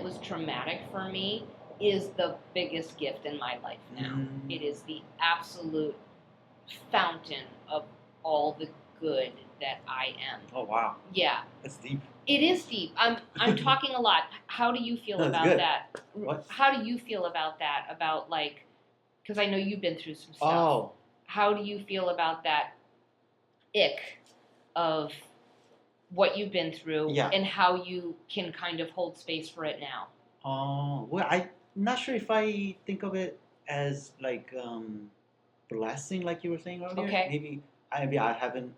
was traumatic for me is the biggest gift in my life now. It is the absolute fountain of all the good that I am. Oh, wow. Yeah. That's deep. It is deep. I'm talking a lot. How do you feel about good. that? What? How do you feel about that? About like, because I know you've been through some stuff. Oh. How do you feel about that ick of what you've been through and how you can kind of hold space for it now? Oh, well, I'm not sure if I think of it as like blessing, like you were saying earlier. Okay. Maybe I haven't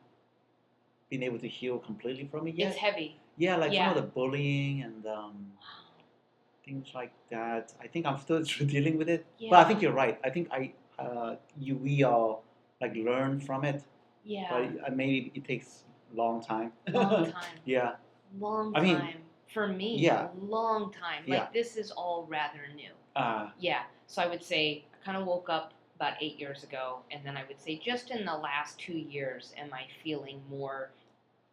been able to heal completely from it yet. It's heavy. Yeah, like some of the bullying and things like that. I think I'm still dealing with it. Yeah. But I think you're right. I think we all like learn from it. Yeah. But maybe it takes a long time. Long time. Yeah. Long time. For me, yeah. Long time. Like, this is all rather new. Yeah. So I would say I kind of woke up about 8 years ago, and then I would say just in the last 2 years am I feeling more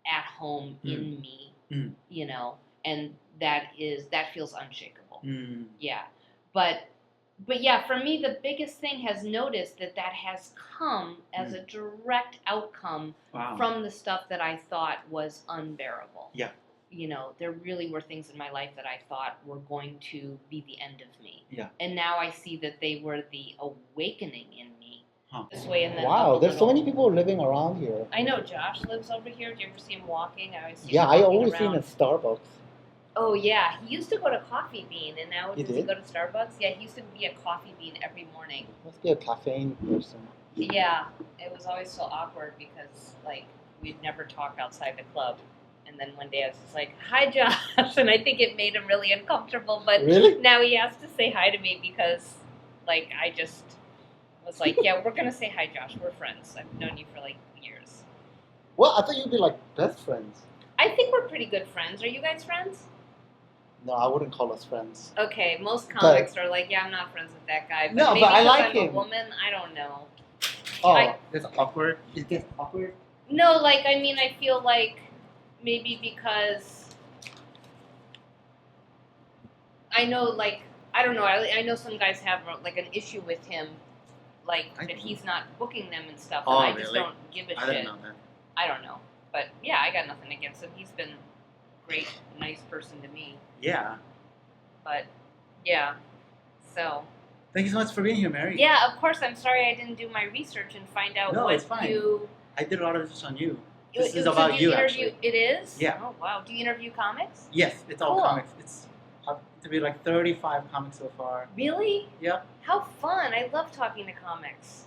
at home in me, you know, and that feels unshakable. Yeah. But yeah, for me, the biggest thing has noticed that has come as a direct outcome from the stuff that I thought was unbearable. Yeah. You know, there really were things in my life that I thought were going to be the end of me. Yeah. And now I see that they were the awakening in me. Huh. This way and then wow, there's so many people living around here. I know Josh lives over here. Do you ever see him walking? I always see him I walking always around. see him at Starbucks. Oh, yeah. He used to go to Coffee Bean, and now does he did? go to Starbucks? Yeah, he used to be at Coffee Bean every morning. Must be a caffeine person. Yeah, it was always so awkward because, like, we'd never talk outside the club. And then one day I was just like, hi, Josh. And I think it made him really uncomfortable. But really? Now he has to say hi to me because, like, I just was like, yeah, we're going to say hi, Josh. We're friends. I've known you for, like, years. Well, I thought you'd be, like, best friends. I think we're pretty good friends. Are you guys friends? No, I wouldn't call us friends. Okay, most comics are like, yeah, I'm not friends with that guy. But no, maybe but I like I'm him. a woman, I don't know. Oh, it's awkward. It gets awkward? No, like, I mean, I feel like maybe because I know, like, I don't know. I know some guys have, like, an issue with him, like, that he's not booking them and stuff. And I just don't give a shit. I didn't know that. I don't know. But, yeah, I got nothing against him. He's been a great, nice person to me. Yeah. But, yeah. So. Thank you so much for being here, Mary. Yeah, of course. I'm sorry I didn't do my research and find out what it's fine. I did a lot of research on you. This is so about you actually. It is? Yeah. Oh, wow. Do you interview comics? Yes, it's all Cool. comics. It's up to be like 35 comics so far. Really? Yep. How fun. I love talking to comics.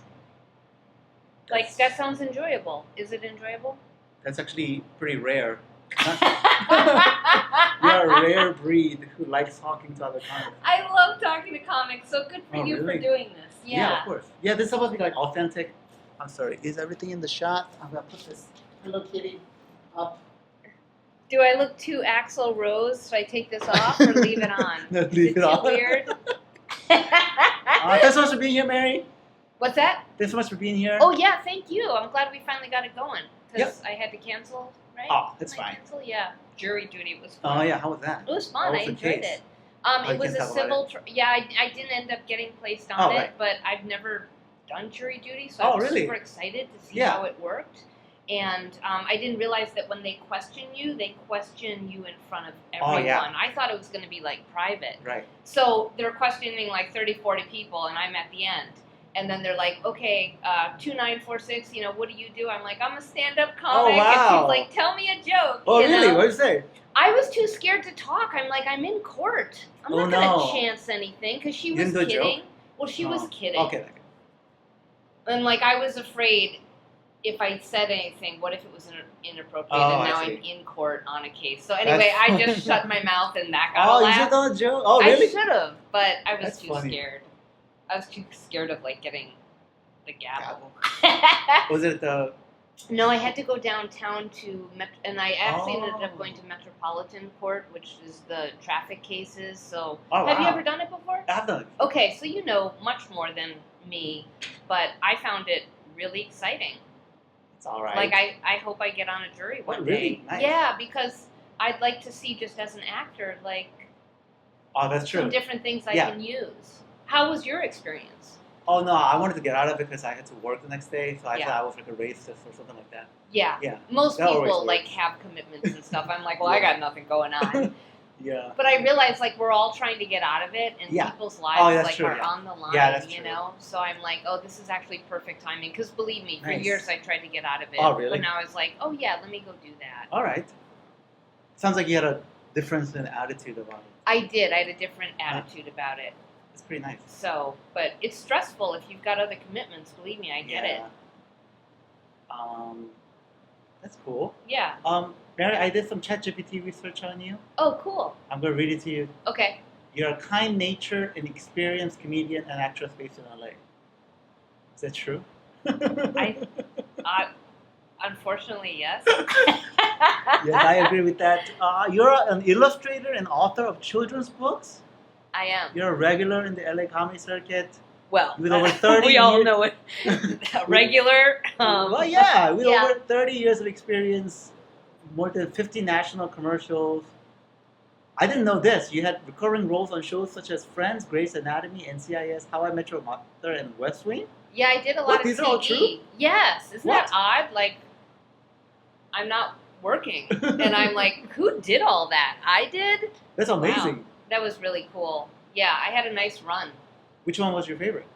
Like, that sounds enjoyable. Is it enjoyable? That's actually pretty rare. You're a rare breed who likes talking to other comics. I love talking to comics, so good for you really? for doing this. Yeah, of course. Yeah, this is supposed to be like authentic. I'm sorry. Is everything in the shot? I'm gonna put this Hello Kitty up. Do I look too Axl Rose? Should I take this off or leave it on? No, Is leave it it on. too weird? Thanks so much for being here, Mary. What's that? Thanks so much for being here. Oh, yeah, thank you. I'm glad we finally got it going. Because I had to cancel, right? Oh, that's fine. Cancel? Yeah. Jury duty was fun. Oh, yeah. How was that? It was fun. I enjoyed it. It was a civil... I didn't end up getting placed on it, but I've never done jury duty, so I was super excited to see how it worked. And I didn't realize that when they question you in front of everyone. Oh, yeah. I thought it was going to be, like, private. Right. So they're questioning, like, 30, 40 people, and I'm at the end. And then they're like, okay, 2946, you know, what do you do? I'm like, I'm a stand-up comic. Oh, wow. And she's like, tell me a joke. Oh, really? Know? What did you say? I was too scared to talk. I'm like, I'm in court. I'm not going to chance anything. Because she was kidding. Well, she was kidding. Okay. And, like, I was afraid if I said anything, what if it was inappropriate? And now I'm in court on a case. So anyway, I just shut my mouth and that got a laugh. You should have done a joke? Oh, really? I should have, but I was too scared. I was too scared of, like, getting the gavel. Was it the... No, I had to go downtown to... and I actually ended up going to Metropolitan Court, which is the traffic cases. So, have you ever done it before? I've done it. Okay, so you know much more than me, but I found it really exciting. It's all right. Like, I hope I get on a jury one day. Really? Nice. Yeah, because I'd like to see, just as an actor, like... Oh, that's true. Some different things I Yeah. can use. How was your experience? Oh no, I wanted to get out of it because I had to work the next day, so I Yeah. thought I was like a racist or something like that. Yeah. Yeah. Most That always people like works. have commitments and stuff. I'm like, well, I got nothing going on. Yeah. But I realize like we're all trying to get out of it, and Yeah. people's Oh, lives that's like true, are yeah. on the line. Yeah, that's you true. know. So I'm like, oh, this is actually perfect timing. Because believe me, for Nice. years I tried to get out of it. Oh, really? But now I was like, oh yeah, let me go do that. All right. Sounds like you had a difference in attitude about it. I did. I had a different attitude about it. It's pretty nice. So, but it's stressful if you've got other commitments. Believe me, I get it. That's cool. Yeah. Mary, I did some ChatGPT research on you. Oh, cool. I'm going to read it to you. Okay. You're a kind-natured and experienced comedian and actress based in LA. Is that true? Unfortunately, yes. Yes, I agree with that. You're an illustrator and author of children's books. I am. You're a regular in the LA comedy circuit. Well, With over 30 we all years- know it. Regular. Well, yeah, with yeah. over 30 years of experience, more than 50 national commercials. I didn't know this. You had recurring roles on shows such as Friends, Grey's Anatomy, NCIS, How I Met Your Mother, and West Wing. Yeah, I did a lot What, of these TV. are all true? Yes. Isn't What? that odd? Like, I'm not working. And I'm like, who did all that? I did? That's amazing. Wow. That was really cool. Yeah, I had a nice run. Which one was your favorite?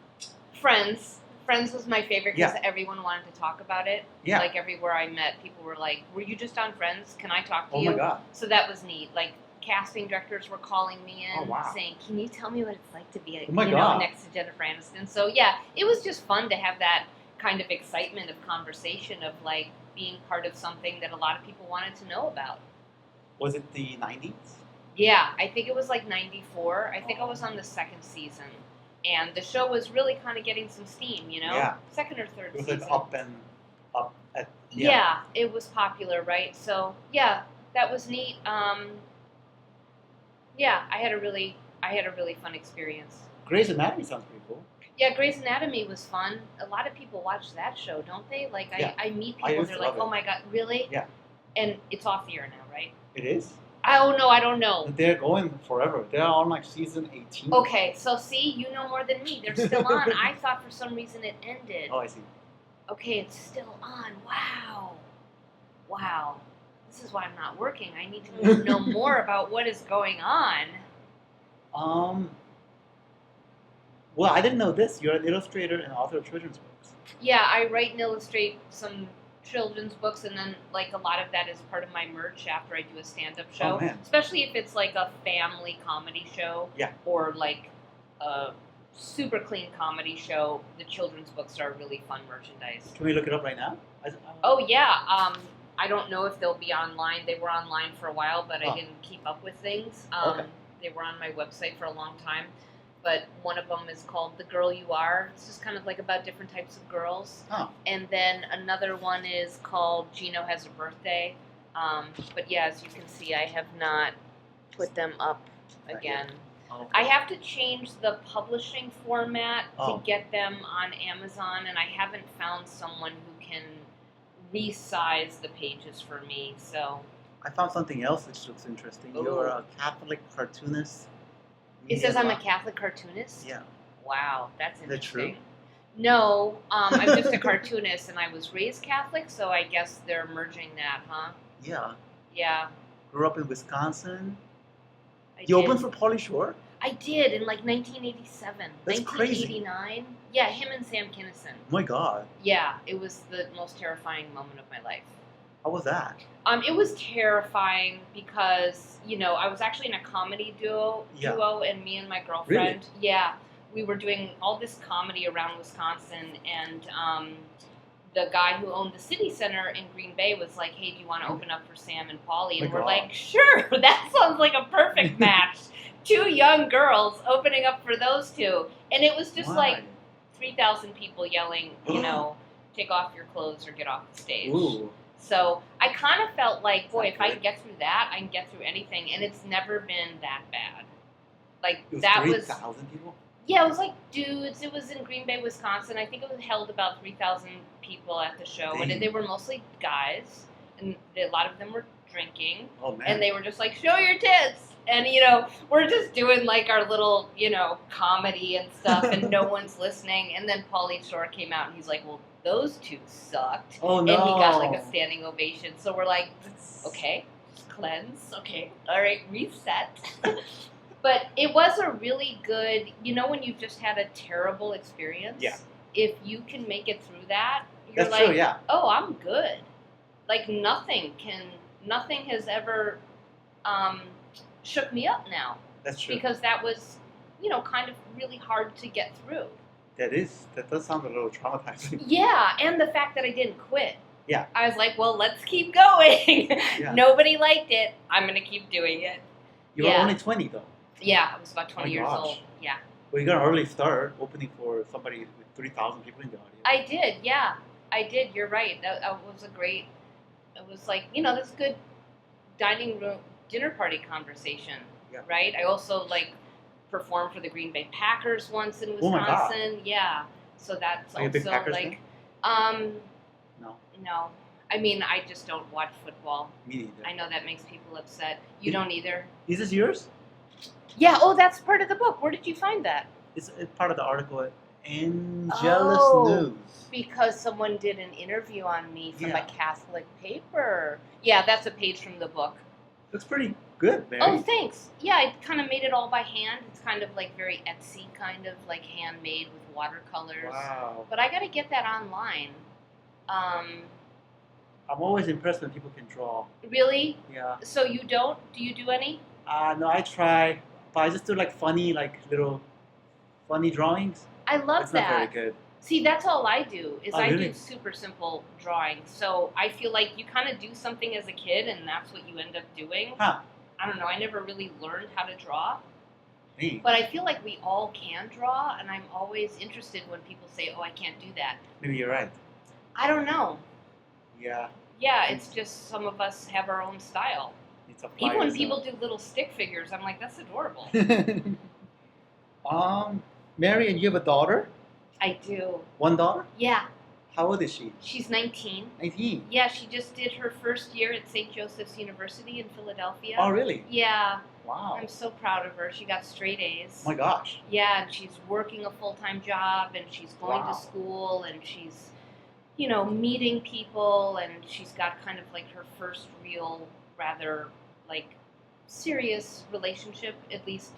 Friends. Friends was my favorite because Yeah. everyone wanted to talk about it. Yeah. Like, everywhere I met, people were like, were you just on Friends? Can I talk to Oh you? my God. So that was neat. Like, casting directors were calling me in Oh, wow. saying, can you tell me what it's like to be Oh my you God. know, next to Jennifer Aniston? So, yeah, it was just fun to have that kind of excitement of conversation of, like, being part of something that a lot of people wanted to know about. Was it the 90s? Yeah, I think it was like 94. I think I was on the second season. And the show was really kind of getting some steam, you know? Yeah. Second or third It was season. like up and up. Yeah, it was popular, right? So, yeah, that was neat. Yeah, I had a really fun experience. Grey's Anatomy sounds pretty cool. Yeah, Grey's Anatomy was fun. A lot of people watch that show, don't they? Like, Yeah. I meet I people, used they're to like, love it. oh my God, really? Yeah. And it's off the air now, right? It is? Oh, no, I don't know. They're going forever. They're on like season 18. Okay, so see, you know more than me. They're still on. I thought for some reason it ended. Oh, I see. Okay, it's still on. Wow. Wow. This is why I'm not working. I need to know more about what is going on. Well, I didn't know this. You're an illustrator and author of children's books. Yeah, I write and illustrate some children's books, and then like a lot of that is part of my merch after I do a stand-up show. Oh, man. Especially if it's like a family comedy show. Yeah. Or like a super clean comedy show. The children's books are really fun merchandise. Can we look it up right now? Oh yeah. I don't know if they'll be online. They were online for a while, but I didn't keep up with things. Okay. They were on my website for a long time. But one of them is called The Girl You Are. It's just kind of like about different types of girls. Oh. And then another one is called Gino Has a Birthday. But yeah, as you can see, I have not put them up again. Okay. I have to change the publishing format Oh. to get them on Amazon, and I haven't found someone who can resize the pages for me. So I found something else which looks interesting. Ooh. You're a Catholic cartoonist. it says I'm a Catholic cartoonist. Yeah. Wow, that's Is that interesting. true? No, I'm just a cartoonist, and I was raised Catholic, so I guess they're merging that, huh? Yeah. Yeah. Grew up in Wisconsin. I You did. opened for Pauly Shore? I did in like 1987. That's crazy. 1989. Yeah, him and Sam Kinison. Oh my God. Yeah, it was the most terrifying moment of my life. How was that? It was terrifying because, you know, I was actually in a comedy duo, and me and my girlfriend, yeah, we were doing all this comedy around Wisconsin, and the guy who owned the city center in Green Bay was like, hey, do you want to open up for Sam and Pauly? And My we're God. like, sure, that sounds like a perfect match. Two young girls opening up for those two. And it was just Why? like 3,000 people yelling, you know, take off your clothes or get off the stage. Ooh. So I kind of felt like, boy, Not if I good. can get through that, I can get through anything. And it's never been that bad. Like, It was that was... 3,000 people? Yeah, it was like dudes. It was in Green Bay, Wisconsin. I think it was held about 3,000 people at the show. Dang. And they were mostly guys. And a lot of them were drinking. Oh, man. And they were just like, show your tits. And, we're just doing like our little, comedy and stuff, and no one's listening. And then Pauly Shore came out and he's like, well, those two sucked. Oh, no. And he got like a standing ovation. So we're like, okay, cleanse. Okay, all right, reset. But it was a really good, when you've just had a terrible experience, if you can make it through that, you're That's true, yeah. oh, I'm good. Like nothing has ever shook me up now. That's true. Because that was, kind of really hard to get through. That does sound a little traumatizing. Yeah, and the fact that I didn't quit. Yeah. I was like, well, let's keep going. Yeah. Nobody liked it. I'm going to keep doing it. You were only 20, though. Yeah, I was about 20 years old. Yeah. Well, you got an early start opening for somebody with 3,000 people in the audience. I did, yeah. I did. You're right. That was it was like, this good dining room, dinner party conversation, right? I also, performed for the Green Bay Packers once in Wisconsin. Oh my God. Yeah. So that's Are you a big Packers fan? No. I mean, I just don't watch football. Me neither. I know that makes people upset. You don't either? Is this yours? Yeah, that's part of the book. Where did you find that? It's part of the article. Angelus News. Because someone did an interview on me from a Catholic paper. Yeah, that's a page from the book. Looks pretty good, Mary. Oh, thanks. Yeah, I kind of made it all by hand. It's kind of like very Etsy, kind of like handmade with watercolors. Wow. But I got to get that online. I'm always impressed when people can draw. Really? Yeah. So you don't? Do you do any? No, I try, but I just do little funny drawings. I love it's that. It's not very good. See, that's all I do, is I really? do super simple drawings. So I feel like you kind of do something as a kid, and that's what you end up doing. Huh. I don't know, I never really learned how to draw. Me. But I feel like we all can draw, and I'm always interested when people say, oh, I can't do that. Maybe you're right. I don't know. Yeah. Yeah, it's just some of us have our own style. Even when people do little stick figures, I'm like, that's adorable. Mary, and you have a daughter? I do. One daughter? Yeah. How old is she? She's 19. 19? Yeah, she just did her first year at St. Joseph's University in Philadelphia. Oh, really? Yeah. Wow. I'm so proud of her. She got straight A's. Oh my gosh. Yeah, and she's working a full-time job, and she's going to school, and she's, meeting people, and she's got kind of like her first real, rather, serious relationship, at least,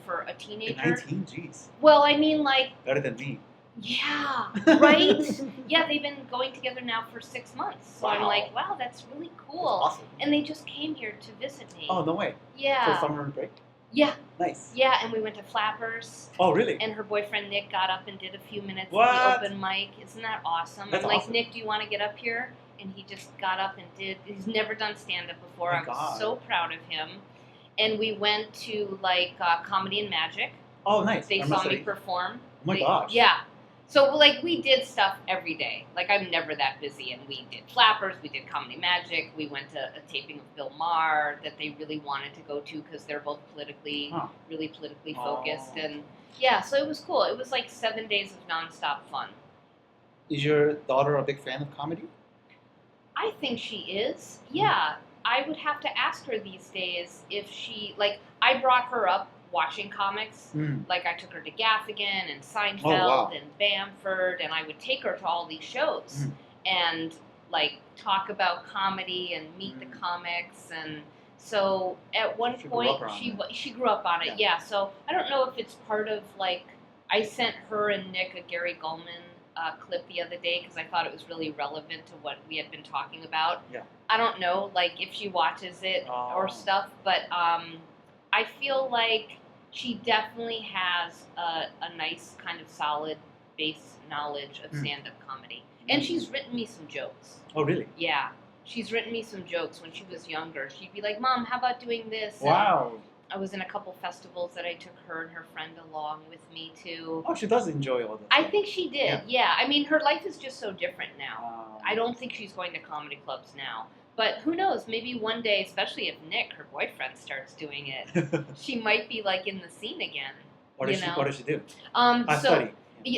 for a teenager. 19? Jeez. Well, I mean, better than me. Yeah, right? Yeah, they've been going together now for 6 months. So I'm like, wow, that's really cool. That's awesome. And they just came here to visit me. Oh, no way. Yeah. For summer break? Yeah. Nice. Yeah, and we went to Flappers. Oh, really? And her boyfriend Nick got up and did a few minutes What? at the open mic. Isn't that awesome? That's I'm like, awesome. Nick, do you want to get up here? And he just got up and did. He's never done stand-up before. Oh my I'm God. so proud of him. And we went to, Comedy and Magic. Oh, nice. They saw me perform. Oh my gosh. Yeah. So, we did stuff every day. I'm never that busy, and we did Flappers, we did Comedy Magic, we went to a taping of Bill Maher that they really wanted to go to because they're both really politically focused. Oh. And, yeah, so it was cool. It was 7 days of nonstop fun. Is your daughter a big fan of comedy? I think she is. Yeah. I would have to ask her these days if she, I brought her up watching comics. I took her to Gaffigan and Seinfeld and Bamford, and I would take her to all these shows and talk about comedy and meet the comics. And so at one point she grew up on it. Yeah. So I don't know if it's part of I sent her and Nick a Gary Gulman clip the other day because I thought it was really relevant to what we had been talking about. Yeah. I don't know if she watches it or stuff, but I feel like she definitely has a nice kind of solid base knowledge of stand-up comedy. And she's written me some jokes. Oh, really? Yeah. She's written me some jokes when she was younger. She'd be like, Mom, how about doing this? Wow. And I was in a couple festivals that I took her and her friend along with me to. Oh, she does enjoy all this. I think she did, yeah. I mean, her life is just so different now. Oh. I don't think she's going to comedy clubs now. But who knows? Maybe one day, especially if Nick, her boyfriend, starts doing it, she might be in the scene again. What does she do? Study.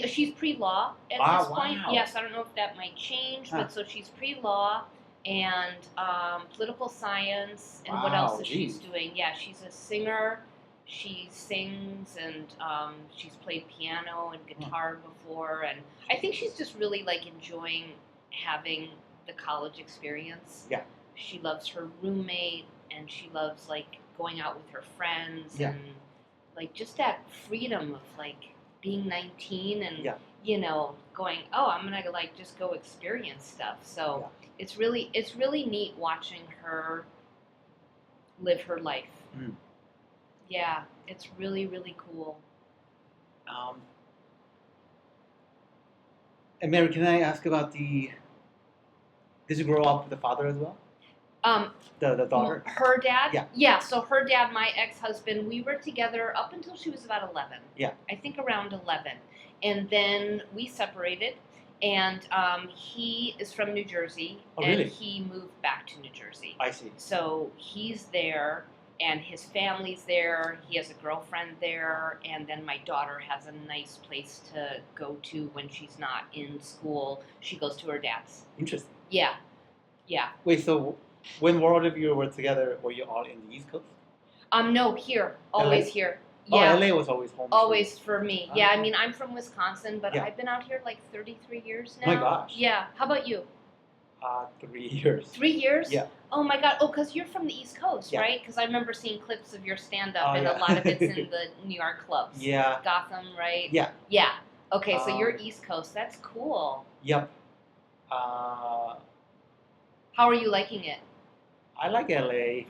She's pre-law at this point. Wow. Yes, I don't know if that might change, but so she's pre-law. and political science, and what Wow, else is she geez. doing? Yeah, she's a singer. She sings, and she's played piano and guitar before, and I think she's just really like enjoying having the college experience. Yeah. She loves her roommate, and she loves like going out with her friends, Yeah. and like just that freedom of like being 19 and Yeah. going, oh, I'm gonna like just go experience stuff. So it's really neat watching her live her life. Mm. Yeah, it's really, really cool. And Mary, can I ask about did you grow up with the father as well? The daughter? Her dad? Yeah. Yeah, so her dad, my ex-husband, we were together up until she was about 11. Yeah. I think around 11. And then we separated, and he is from New Jersey, and really? he moved back to New Jersey. I see. So he's there, and his family's there. He has a girlfriend there, and then my daughter has a nice place to go to when she's not in school. She goes to her dad's. Interesting. Yeah. Yeah. Wait, so when all of you were together, were you all in the East Coast? No, here. Always LA? here. Oh, Yeah. LA was always home. Always for me. Yeah, I Ah. mean, I'm from Wisconsin, but Yeah. I've been out here like 33 years now. My gosh. Yeah. How about you? 3 years. 3 years? Yeah. Oh my God. Oh, because you're from the East Coast, Yeah. right? Because I remember seeing clips of your stand-up, Oh, and yeah. a lot of it's in the New York clubs. Yeah. Gotham, right? Yeah. Yeah. Okay, so you're Um, East Coast. That's cool. Yep. How are you liking it? I like LA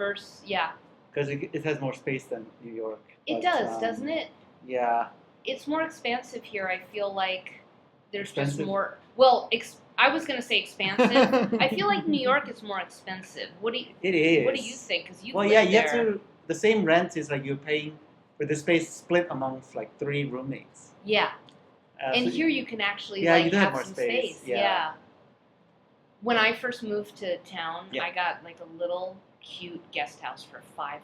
Yeah. because it has more space than New York. It But, does, doesn't it? Yeah. It's more expansive here. I feel like there's just Expensive? more. Well, I was gonna say expansive. I feel like New York is more expensive. What do you? It is. What do you think? Because you Well, live yeah, you there. have to. The same rent is like you're paying for the space split amongst like 3 roommates. Yeah, and so here you can actually yeah, like you do have have more some space, space. yeah. When I first moved to town, Yeah. I got like a little cute guest house for $500.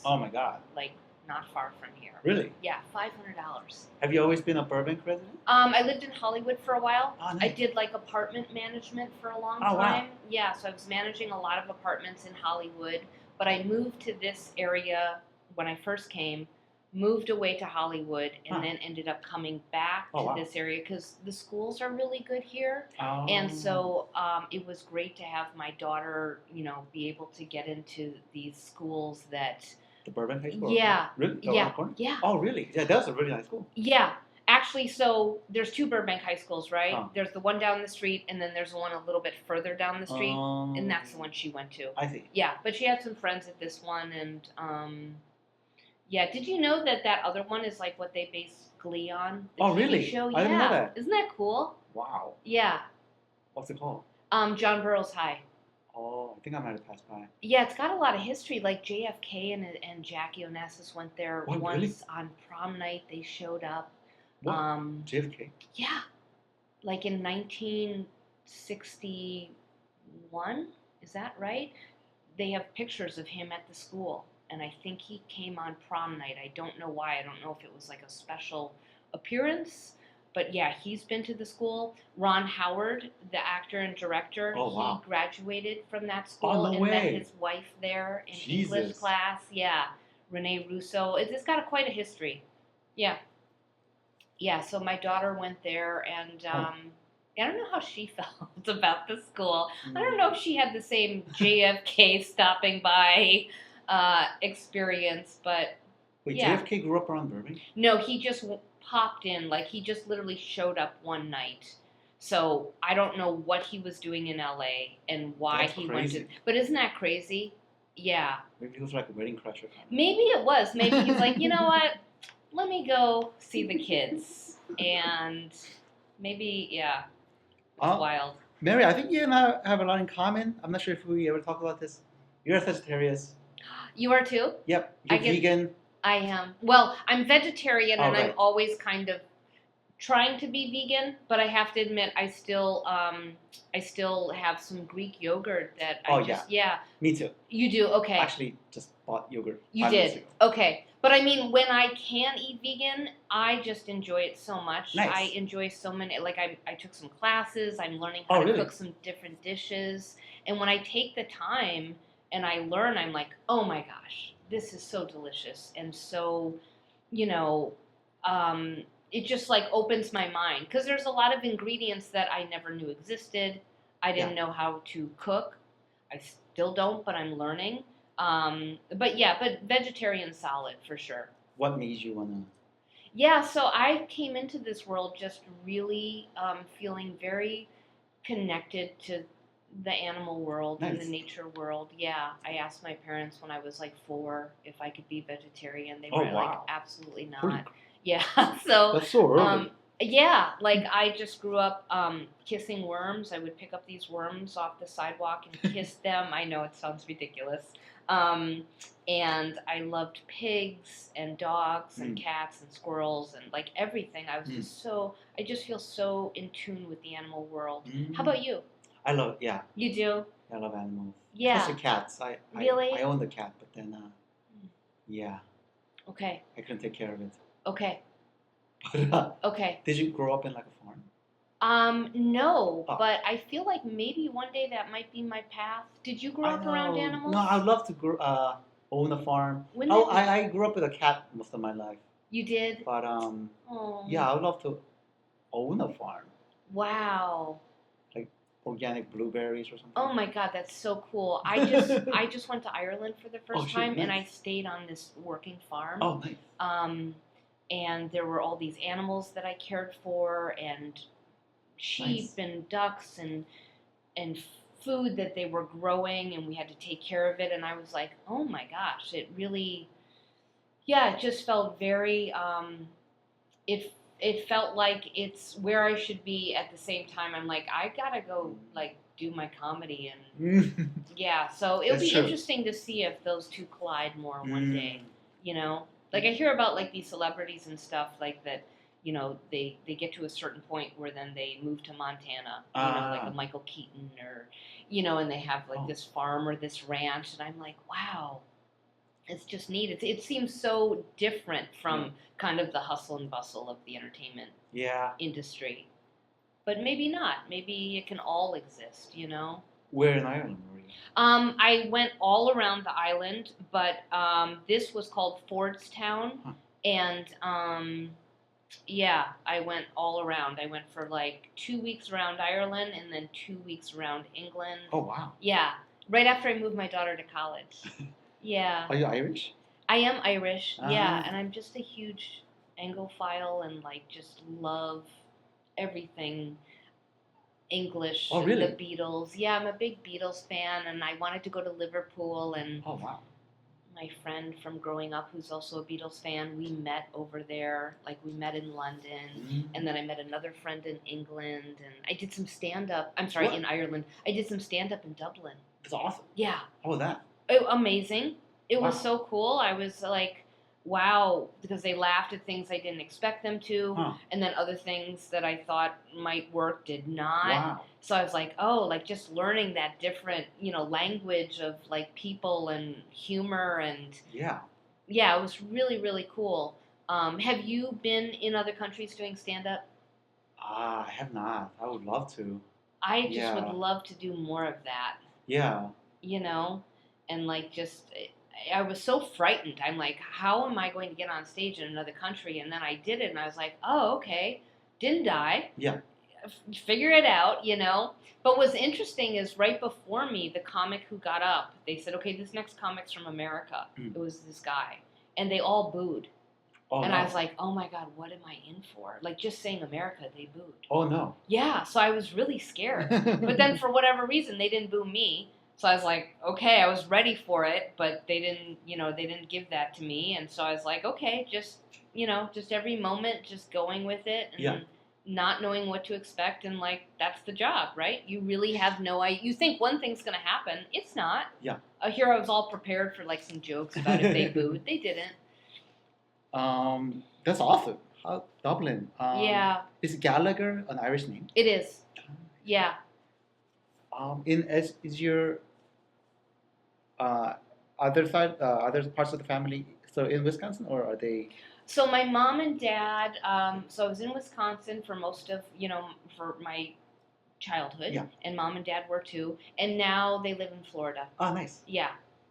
Oh my God. Like not far from here. Really? Yeah, $500. Have you always been a Burbank resident? I lived in Hollywood for a while. Oh, I nice. did like apartment management for a long Oh, wow. time. Yeah, so I was managing a lot of apartments in Hollywood, but I moved to this area when I first came, moved away to Hollywood, and Huh. then ended up coming back Oh, to wow. this area because the schools are really good here. Oh. And so it was great to have my daughter, be able to get into these schools that, The Burbank High School? Yeah. Really? Around Yeah. the corner? Yeah. Oh, really? Yeah, that's a really nice school. Yeah. Actually, so there's 2 Burbank high schools, right? Oh. There's the one down the street, and then there's one a little bit further down the street, Oh. and that's the one she went to. I see. Yeah, but she had some friends at this one, and yeah. Did you know that other one is like what they base Glee on? The Oh, TV really? Show? I didn't know Yeah. that. Isn't that cool? Wow. Yeah. What's it called? John Burroughs High. Oh, I think I might have passed by. Yeah, it's got a lot of history. Like JFK and Jackie Onassis went there What, once really? on prom night. They showed up. What? JFK? Yeah, like in 1961. Is that right? They have pictures of him at the school, and I think he came on prom night. I don't know why. I don't know if it was like a special appearance. But yeah, he's been to the school. Ron Howard, the actor and director, Oh, wow. he graduated from that school Oh, no and way. met his wife there in English Jesus. class. Yeah, Renee Russo. It's got quite a history. Yeah. Yeah, so my daughter went there, and I don't know how she felt about the school. I don't know if she had the same JFK stopping by experience, but Wait, yeah. JFK grew up around Burbank? No, he just popped in. Like, he just literally showed up one night. So I don't know what he was doing in LA and why That's he crazy. went to. But isn't that crazy? Yeah. Maybe he was like a wedding crusher. Maybe it was. Maybe he's like, you know what? Let me go see the kids. And maybe, yeah. It's wild. Mary, I think you and I have a lot in common. I'm not sure if we ever talked about this. You're a Sagittarius. You are too? Yep. You're vegan. I am. Well, I'm vegetarian, and right. I'm always kind of trying to be vegan, but I have to admit I still have some Greek yogurt that I Oh, yeah. Me too. You do? Okay. Actually, just bought yogurt. You 5 did. minutes ago. Okay. But I mean, when I can eat vegan, I just enjoy it so much. Nice. I enjoy so many. Like I took some classes. I'm learning how to really? cook some different dishes. And when I take the time and I learn, I'm like, oh my gosh, this is so delicious and so, you know, it just like opens my mind because there's a lot of ingredients that I never knew existed. I didn't know how to cook. I still don't, but I'm learning. But vegetarian solid for sure. What made you wanna? Yeah, so I came into this world just really feeling very connected to the animal world and the nature world. Yeah, I asked my parents when I was like 4 if I could be vegetarian. They were like, absolutely not. Yeah, so that's so early. Yeah, like I just grew up kissing worms. I would pick up these worms off the sidewalk and kiss them. I know it sounds ridiculous. And I loved pigs and dogs and cats and squirrels and like everything. I was I just feel so in tune with the animal world. How about you? I love, You do? I love animals. Yeah. Especially cats. Really? I owned a cat, but then, Okay. I couldn't take care of it. Okay. But, okay. Did you grow up in like a farm? No, but I feel like maybe one day that might be my path. Did you grow up around animals? No, I'd love to own a farm. I grew up with a cat most of my life. You did? But yeah, I would love to own a farm. Wow. Like organic blueberries or something. Oh my God, that's so cool. I just went to Ireland for the first time, nice. And I stayed on this working farm. Oh, nice. And there were all these animals that I cared for, and sheep and ducks and food that they were growing, and we had to take care of it. And I was like, oh my gosh, it really, it just felt very. It felt like it's where I should be. At the same time, I'm like, I gotta go like do my comedy and So it'll be interesting to see if those two collide more one day. You know. Like I hear about like these celebrities and stuff like that, you know, they get to a certain point where then they move to Montana, you know, like a Michael Keaton or, you know, and they have like this farm or this ranch, and I'm like, wow, it's just neat. It seems so different from kind of the hustle and bustle of the entertainment industry, but maybe not. Maybe it can all exist, you know. Where in Ireland were you? I went all around the island, but this was called Fordstown, and I went all around. I went for like 2 weeks around Ireland and then 2 weeks around England. Oh, wow. Yeah, right after I moved my daughter to college. Yeah. Are you Irish? I am Irish, yeah, and I'm just a huge Anglophile and like just love everything English. Oh, really? The Beatles. Yeah, I'm a big Beatles fan, and I wanted to go to Liverpool. And my friend from growing up, who's also a Beatles fan, we met over there. Like we met in London, and then I met another friend in England, and I did some stand-up. I'm sorry, in Ireland. I did some stand-up in Dublin. That's awesome. Yeah. How was that? Amazing. It was so cool. I was like, wow, because they laughed at things I didn't expect them to, and then other things that I thought might work did not. Wow. So I was like, oh, like just learning that different, you know, language of like people and humor and it was really, really cool. Have you been in other countries doing stand-up? I have not. I would love to. I just would love to do more of that. Yeah. You know, and like just. I was so frightened. I'm like, how am I going to get on stage in another country? And then I did it, and I was like, oh, okay. Didn't die. Yeah. Figure it out, you know? But what's interesting is right before me, the comic who got up, they said, okay, this next comic's from America. It was this guy. And they all booed. Oh, and I was like, oh, my God, what am I in for? Like, just saying America, they booed. Oh, no. Yeah, so I was really scared. But then for whatever reason, they didn't boo me. So I was like, okay, I was ready for it, but they didn't give that to me. And so I was like, okay, just every moment, just going with it and not knowing what to expect. And like, that's the job, right? You really have no idea. You think one thing's going to happen. It's not. Yeah. Here I was all prepared for like some jokes about if they booed. They didn't. That's awesome. Dublin. Is Gallagher an Irish name? It is. Yeah. Is your other parts of the family So in Wisconsin, or are they? So my mom and dad. So I was in Wisconsin for most of for my childhood, Yeah. and mom and dad were too. And now they live in Florida. Oh, nice. Yeah.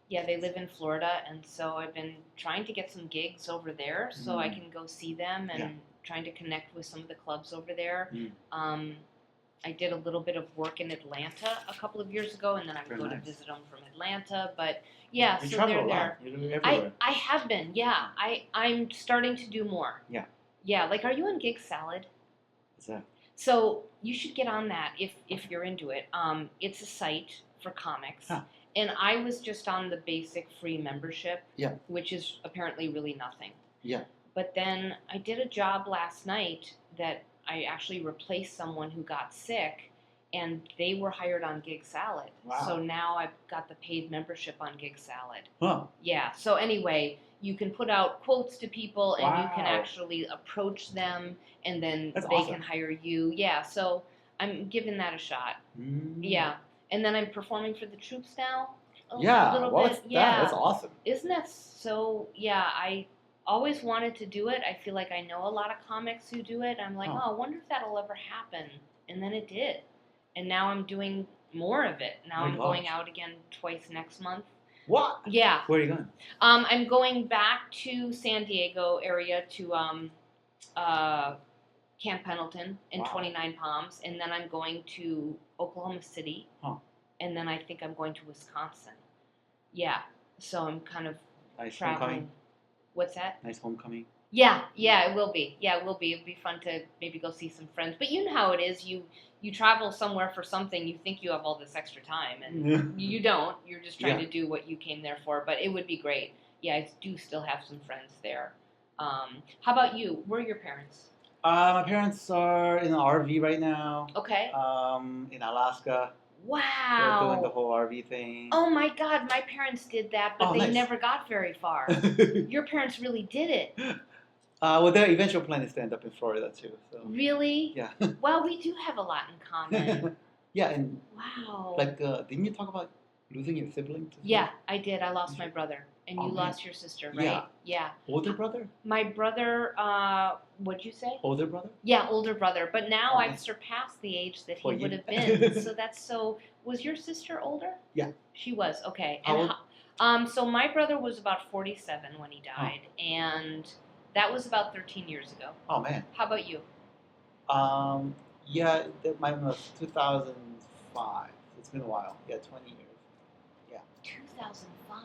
Yeah, they live in Florida, and so I've been trying to get some gigs over there so I can go see them and trying to connect with some of the clubs over there. I did a little bit of work in Atlanta a couple of years ago, and then I would go to visit them from Atlanta. But yeah, you so travel they're a lot. there. You're everywhere. I have been, yeah. I'm starting to do more. Yeah. Yeah, like, are you on Gig Salad? What's that? So you should get on that if you're into it. It's a site for comics. Huh. And I was just on the basic free membership, Yeah. which is apparently really nothing. Yeah. But then I did a job last night that I actually replaced someone who got sick, and they were hired on Gig Salad. Wow. So now I've got the paid membership on Gig Salad. Huh. Yeah. So anyway, you can put out quotes to people, and you can Wow. actually approach them, and then That's they awesome. can hire you. Yeah. So I'm giving that a shot. Yeah. And then I'm performing for the troops now. A little bit. Yeah. That's awesome. Isn't that so? Yeah. I always wanted to do it. I feel like I know a lot of comics who do it. I'm like, I wonder if that'll ever happen. And then it did. And now I'm doing more of it. Now I'm going out again twice next month. What? Yeah. Where are you going? I'm going back to San Diego area to Camp Pendleton in 29 Palms, and then I'm going to Oklahoma City, and then I think I'm going to Wisconsin. Yeah, so I'm kind of traveling. Homecoming. What's that? Nice homecoming. Yeah, it will be. Yeah, it will be. It'll be fun to maybe go see some friends. But you know how it is. You travel somewhere for something, you think you have all this extra time, and you don't. You're just trying to do what you came there for. But it would be great. Yeah, I do still have some friends there. How about you? Where are your parents? My parents are in an RV right now. Okay. In Alaska. Wow. They're doing the whole RV thing. Oh my God, my parents did that, but they nice. never got very far. Your parents really did it. Well, their eventual plan is to end up in Florida too. So. Really? Yeah. Well, we do have a lot in common. Yeah, and wow. Like, didn't you talk about losing your sibling? Yeah, I did. I lost my brother, and you lost your sister, right? Yeah. Older brother? My brother. What'd you say? Older brother? Yeah, older brother. But now I've surpassed the age that he would have been. So that's so. Was your sister older? Yeah. She was. Okay. How old? So my brother was about 47 when he died, and that was about 13 years ago. Oh man. How about you? Yeah, mine was 2005. It's been a while. Yeah, 20 years. Yeah. 2005.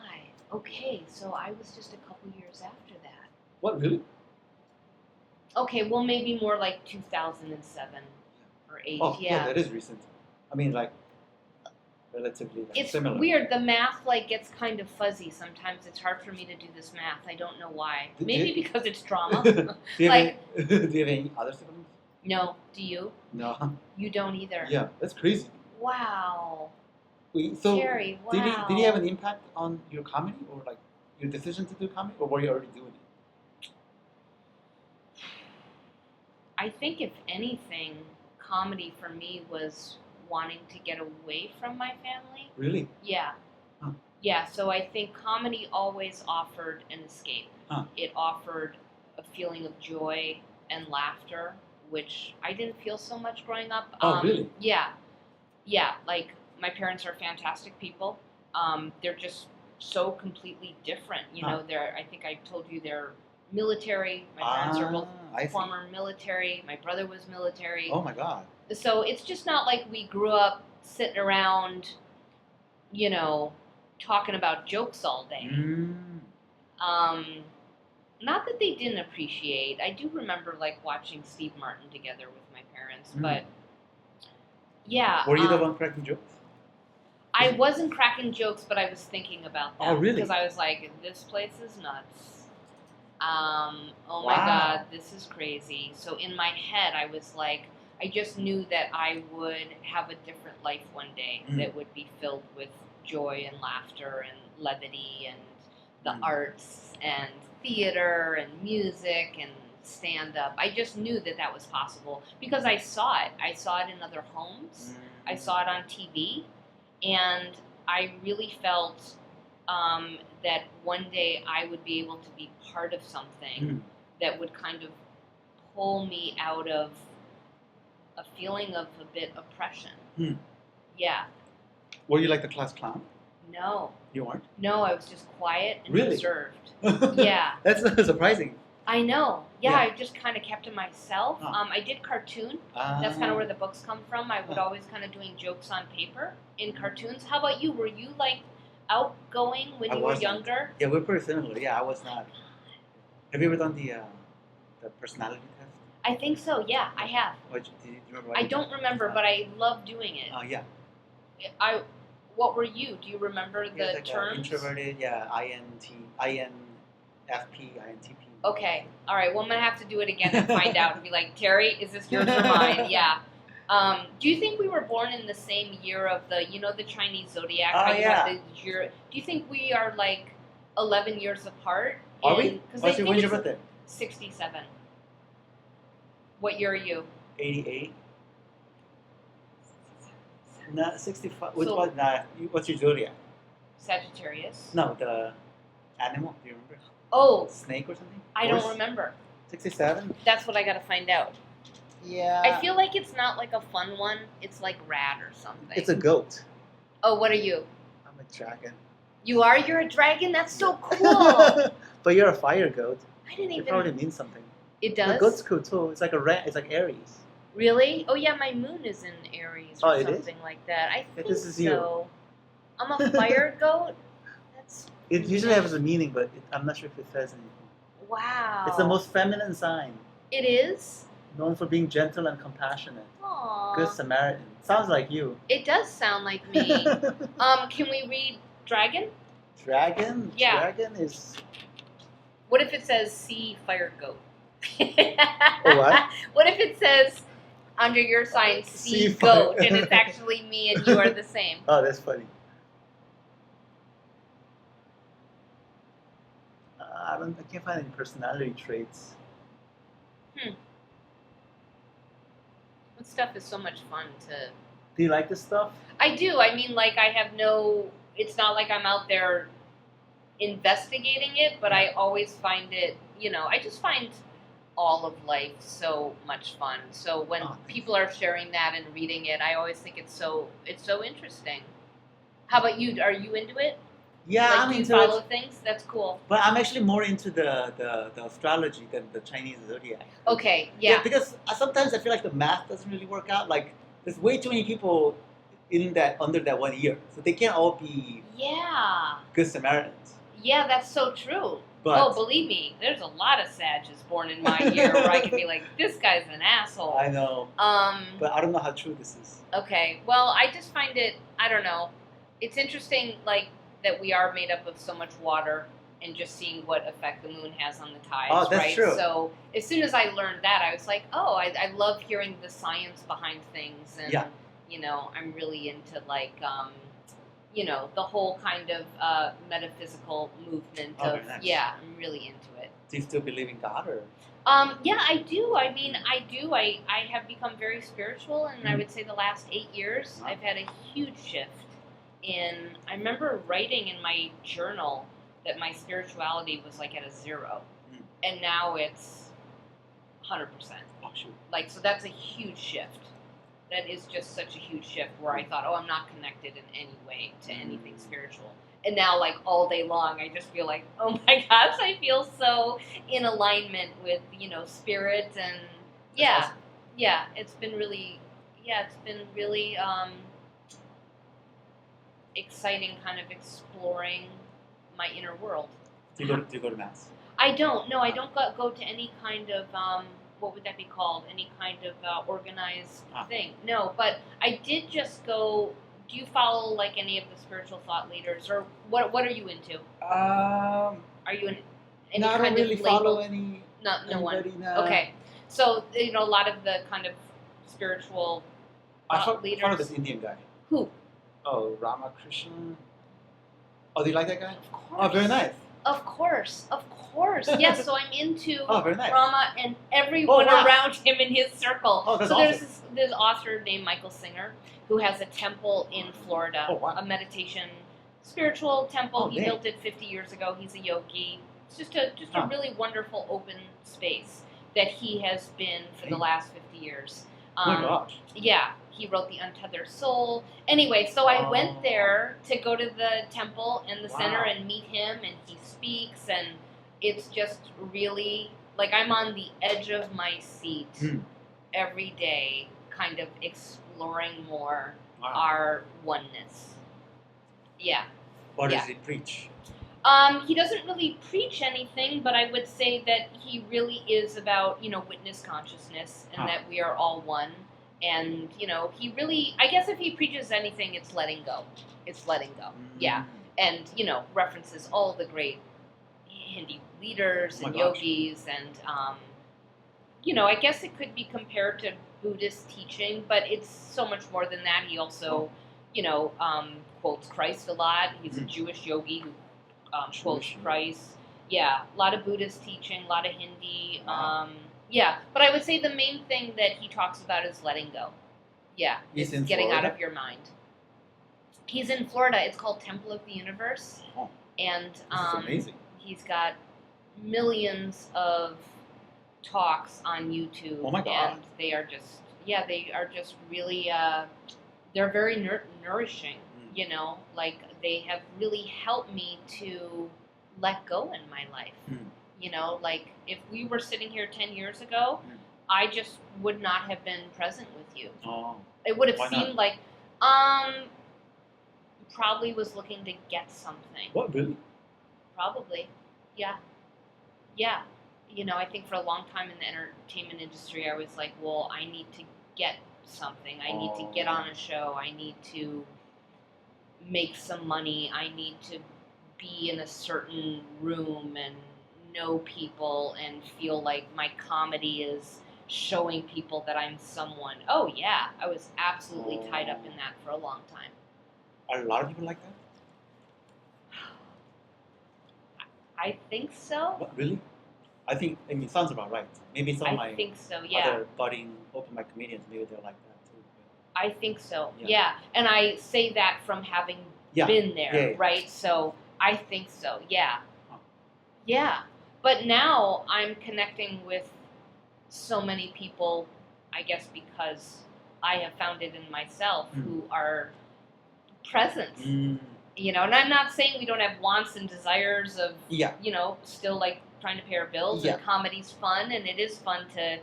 Okay, so I was just a couple years after that. What, really? Okay, well maybe more like 2007 or 8. Oh, yeah, that is recent. I mean, like, relatively similar. It's weird. The math gets kind of fuzzy sometimes. It's hard for me to do this math. I don't know why. Maybe because it's drama. Do you have any other siblings? No. Do you? No. You don't either. Yeah, that's crazy. Wow. So Scary. Wow. Did he have an impact on your comedy, or like your decision to do comedy, or were you already doing it? I think if anything, comedy for me was wanting to get away from my family. Really? Yeah. Huh. Yeah, so I think comedy always offered an escape. Huh. It offered a feeling of joy and laughter, which I didn't feel so much growing up. Oh, really? Yeah. Yeah, like, my parents are fantastic people. They're just so completely different. You know, I think I told you they're military. My parents are both former military. My brother was military. Oh, my God. So it's just not like we grew up sitting around, talking about jokes all day. Not that they didn't appreciate. I do remember watching Steve Martin together with my parents, but yeah. Were you the one cracking jokes? I wasn't cracking jokes, but I was thinking about that. Oh, really? Because I was like, this place is nuts. Oh my God, this is crazy. So in my head, I was like, I just knew that I would have a different life one day that would be filled with joy and laughter and levity and the arts and theater and music and stand-up. I just knew that that was possible because I saw it. I saw it in other homes. I saw it on TV. And I really felt that one day I would be able to be part of something that would kind of pull me out of a feeling of a bit oppression. Yeah. Were you like the class clown? No. You weren't? No, I was just quiet and Really? observed. Yeah. That's surprising. I know. Yeah, Yeah. I just kind of kept to myself. I did cartoon. That's kind of where the books come from. I would always kind of doing jokes on paper in cartoons. How about you? Were you like outgoing when you were younger? Yeah, we're pretty similar. Yeah, I was not. Have you ever done the personality test? I think so. Yeah, I have. Do you remember? I don't remember, but I love doing it. Yeah. What were you? Do you remember the like terms? Introverted. Yeah, INFP, INTP. Okay. All right. Well, I'm gonna have to do it again and find out and be like, Terry, is this yours or mine? Yeah. Do you think we were born in the same year of the Chinese zodiac? Oh, yeah. Do you think we are like 11 years apart? Are we? When's your birthday? 67. What year are you? 88. No, 65. What's your zodiac? Sagittarius. No, the animal. Do you remember? Oh. Snake or something? I don't remember. 67? That's what I gotta find out. Yeah. I feel like it's not like a fun one. It's like rat or something. It's a goat. Oh, what are you? I'm a dragon. You are? You're a dragon? That's so cool. But you're a fire goat. I didn't even. It probably means something. It does? The goat's cool too. It's like a rat. It's like Aries. Really? Oh yeah, my moon is in Aries or something like that. I think this is so. you. I'm a fire goat? It usually has a meaning, but I'm not sure if it says anything. Wow. It's the most feminine sign. It is? Known for being gentle and compassionate. Aww. Good Samaritan. Sounds like you. It does sound like me. Can we read dragon? Dragon? Yeah. Dragon is... What if it says sea fire goat? What? What if it says under your sign sea goat and it's actually me and you are the same? Oh, that's funny. I can't find any personality traits. What stuff is so much fun to... Do you like this stuff? I do. I mean, like, I have no... It's not like I'm out there investigating it, but I always find it, I just find all of life so much fun. So when people are sharing that and reading it, I always think it's so interesting. How about you? Are you into it? Yeah, like, I'm do you into follow it. things? That's cool. But I'm actually more into the astrology than the Chinese zodiac. Okay, yeah. Because sometimes I feel like the math doesn't really work out. Like, there's way too many people under that 1 year, so they can't all be good Samaritans. Yeah, that's so true. But, believe me, there's a lot of Sages born in my year where I can be like, this guy's an asshole. I know. But I don't know how true this is. Okay, well, I just find it, I don't know. It's interesting, like, that we are made up of so much water and just seeing what effect the moon has on the tides, oh, that's right? True. So as soon as I learned that, I was like, I love hearing the science behind things. And, I'm really into, like, the whole kind of metaphysical movement of, nice. Yeah, I'm really into it. Do you still believe in God, or? Yeah, I do. I mean, I do. I have become very spiritual, and I would say the last 8 years, I've had a huge shift. I remember writing in my journal that my spirituality was like at a 0, and now it's 100%. Oh, shoot. Like, so that's a huge shift. That is just such a huge shift where I thought, I'm not connected in any way to anything spiritual. And now, like, all day long, I just feel like, oh my gosh, I feel so in alignment with, spirit. And That's awesome. It's been really, exciting kind of exploring my inner world. Do you go to Mass? I don't. No, I don't go to any kind of, what would that be called? Any kind of organized thing. No, but I did just go. Do you follow like any of the spiritual thought leaders, or what are you into? Are you in any no, I don't really follow any. No one. No. Okay, so a lot of the kind of spiritual thought leaders. I follow this Indian guy. Who? Oh, Ramakrishna. Oh, do you like that guy? Of course. Oh, very nice. Of course. Yes, so I'm into very nice. Rama and everyone around him in his circle. Oh, that's so awesome. there's author named Michael Singer who has a temple in Florida, a meditation spiritual temple. Oh, He built it 50 years ago. He's a yogi. It's just a really wonderful open space that he has been for the last 50 years. Oh my gosh. Yeah, he wrote The Untethered Soul. Anyway, so I went there to go to the temple and the center and meet him, and he speaks, and it's just really, like, I'm on the edge of my seat every day, kind of exploring more our oneness. Yeah. What does he preach? He doesn't really preach anything, but I would say that he really is about, witness consciousness and that we are all one. And, he really, I guess if he preaches anything, it's letting go. It's letting go. Yeah. And, references all the great Hindi leaders and yogis. And, I guess it could be compared to Buddhist teaching, but it's so much more than that. He also, quotes Christ a lot. He's a Jewish yogi who quotes Christ. Yeah, a lot of Buddhist teaching, a lot of Hindi. Yeah, but I would say the main thing that he talks about is letting go. Yeah, he's it's getting out of your mind. He's in Florida. It's called Temple of the Universe. Oh, and this is amazing. He's got millions of talks on YouTube. Oh my God. And they are just really, they're very nourishing, like they have really helped me to let go in my life. Like if we were sitting here 10 years ago, I just would not have been present with you. Oh. It would have seemed like, probably was looking to get something. What, really? Probably. Yeah. Yeah. I think for a long time in the entertainment industry, I was like, well, I need to get something. I need to get on a show. I need to make some money. I need to be in a certain room and know people and feel like my comedy is showing people that I'm someone. Oh, yeah. I was absolutely tied up in that for a long time. Are a lot of people like that? I think so. What, really? It sounds about right. Maybe some of my think so, yeah. other budding open mic comedians, maybe they're like that too. I think so, yeah. And I say that from having been there, right? So I think so, yeah. Huh. Yeah. But now I'm connecting with so many people, I guess because I have found it in myself, who are present. And I'm not saying we don't have wants and desires of, still like trying to pay our bills, and comedy's fun, and it is fun to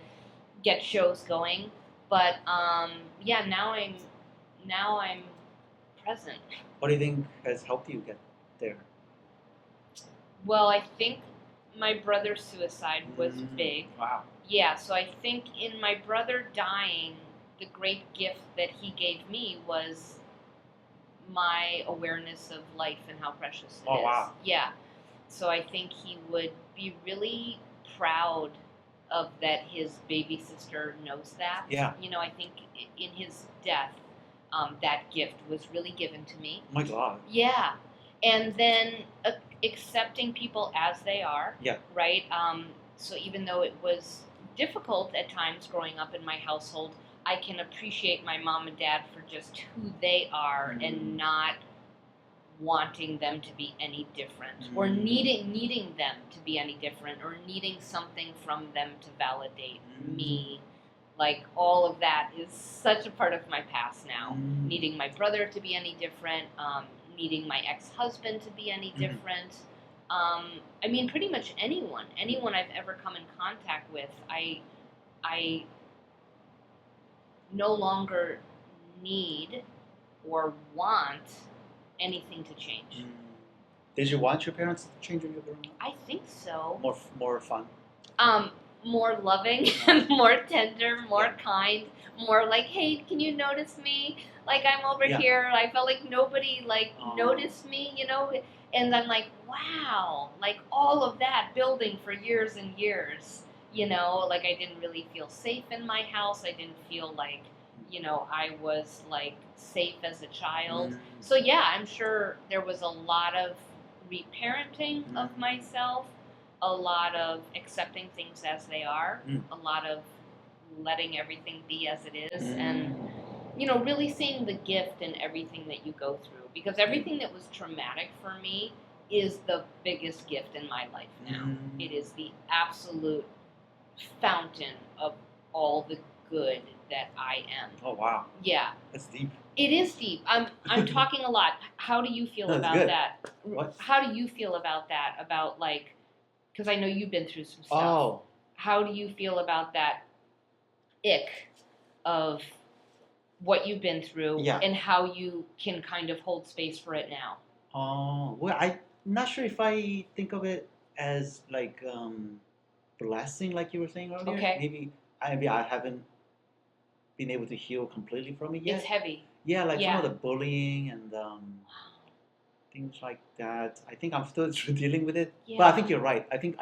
get shows going. But now I'm present. What do you think has helped you get there? Well, I think my brother's suicide was big. Wow. Yeah, so I think in my brother dying, the great gift that he gave me was my awareness of life and how precious it is. Oh, wow. Yeah. So I think he would be really proud of that his baby sister knows that. Yeah. I think in his death, that gift was really given to me. Oh my God. Yeah. And then accepting people as they are. Yeah. Right? So even though it was difficult at times growing up in my household, I can appreciate my mom and dad for just who they are and not wanting them to be any different or needing them to be any different or needing something from them to validate me. Like all of that is such a part of my past now. Needing my brother to be any different, needing my ex-husband to be any different. I mean, pretty much anyone I've ever come in contact with, I no longer need or want anything to change. Did you want your parents to change when you were growing up? I think so. More fun? More loving, more tender, more kind, more like, hey, can you notice me? Like, I'm over here. I felt like nobody, noticed me, And I'm like, wow, like, all of that building for years and years, Like, I didn't really feel safe in my house. I didn't feel like, I was, like, safe as a child. So, yeah, I'm sure there was a lot of reparenting of myself, a lot of accepting things as they are, a lot of letting everything be as it is. And really seeing the gift in everything that you go through, because everything that was traumatic for me is the biggest gift in my life now. It is the absolute fountain of all the good that I am. Oh wow. Yeah. That's deep. It is deep. I'm talking a lot. How do you feel about good. that? What? How do you feel about that? About like, because I know you've been through some stuff. Oh. How do you feel about that ick of what you've been through, and how you can kind of hold space for it now? Oh, well, I'm not sure if I think of it as like blessing, like you were saying earlier. Okay. Maybe I haven't been able to heal completely from it yet. It's heavy. Yeah, like some of the bullying and things like that. I think I'm still dealing with it. Yeah. But I think you're right. I think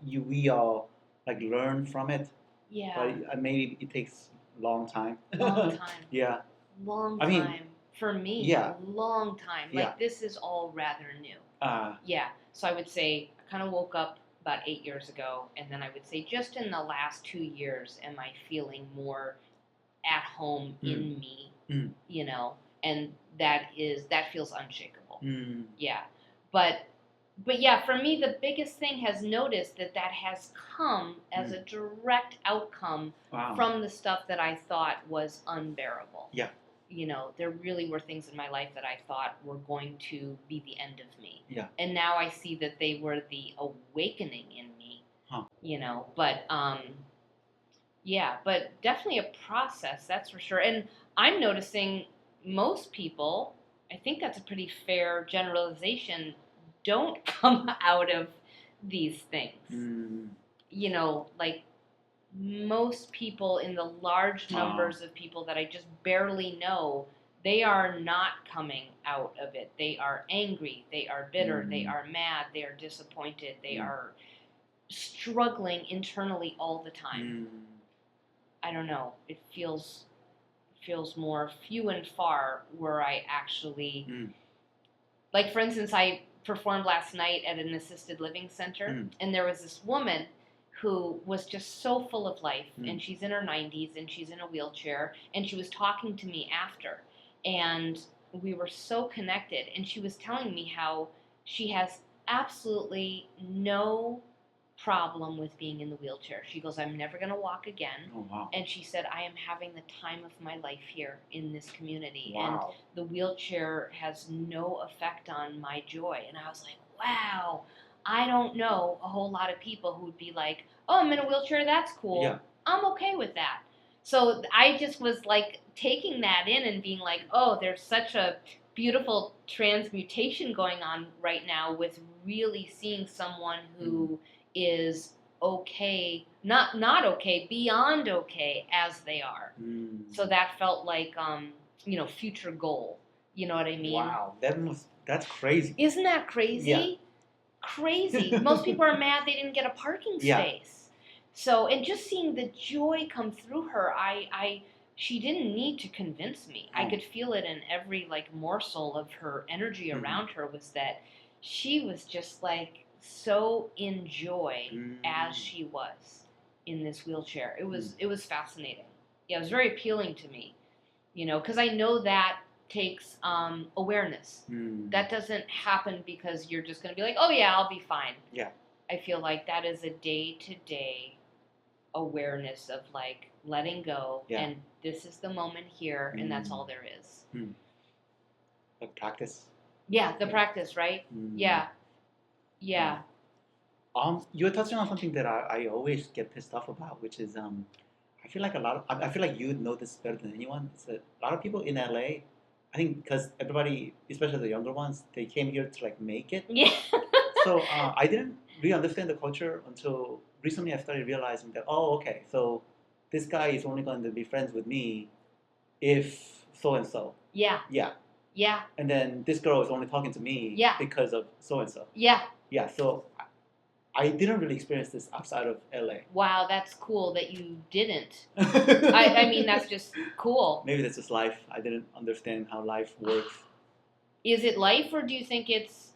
we all like learn from it. Yeah. But maybe it takes a long time. Long time. Yeah. Long time. For me, yeah. Long time. Like, this is all rather new. Yeah. So I would say I kind of woke up about 8 years ago, and then I would say just in the last 2 years am I feeling more at home in me, and that feels unshakable. Yeah. But yeah, for me, the biggest thing has noticed that has come as a direct outcome from the stuff that I thought was unbearable. Yeah. There really were things in my life that I thought were going to be the end of me. Yeah. And now I see that they were the awakening in me. Huh. But yeah, but definitely a process, that's for sure. And I'm noticing most people, I think that's a pretty fair generalization, don't come out of these things. Like most people, in the large numbers of people that I just barely know, they are not coming out of it. They are angry, they are bitter, they are mad, they are disappointed, they are struggling internally all the time. I don't know. It feels more few and far where I actually, like, for instance, I performed last night at an assisted living center, and there was this woman who was just so full of life, and she's in her 90s, and she's in a wheelchair, and she was talking to me after, and we were so connected, and she was telling me how she has absolutely no problem with being in the wheelchair. She goes, I'm never going to walk again. Oh, wow. And she said, I am having the time of my life here in this community. Wow. And the wheelchair has no effect on my joy. And I was like, wow, I don't know a whole lot of people who would be like, oh, I'm in a wheelchair, that's cool. Yeah. I'm okay with that. So I just was like taking that in and being like, oh, there's such a beautiful transmutation going on right now with really seeing someone who is okay, not okay, beyond okay as they are. So that felt like future goal. You know what I mean? Wow, that's crazy. Isn't that crazy? Yeah. Crazy. Most people are mad they didn't get a parking space. So, and just seeing the joy come through her, she didn't need to convince me. I could feel it in every morsel of her energy around her, was that she was just so in joy as she was in this wheelchair. It was fascinating. Yeah, it was very appealing to me, because I know that takes awareness. That doesn't happen because you're just going to be like, oh yeah, I'll be fine. Yeah. I feel like that is a day-to-day awareness of letting go, and this is the moment here, and that's all there is. The practice. Yeah, the practice, right? Yeah. You're touching on something that I always get pissed off about, which is I feel like you know this better than anyone. It's that a lot of people in LA, I think because everybody, especially the younger ones, they came here to make it. Yeah. So I didn't really understand the culture until recently. I started realizing that, okay, so this guy is only going to be friends with me if so and so. Yeah. Yeah. Yeah. And then this girl is only talking to me because of so and so. Yeah. Yeah. So I didn't really experience this outside of LA. Wow, that's cool that you didn't. I mean, that's just cool. Maybe that's just life. I didn't understand how life works. Is it life, or do you think it's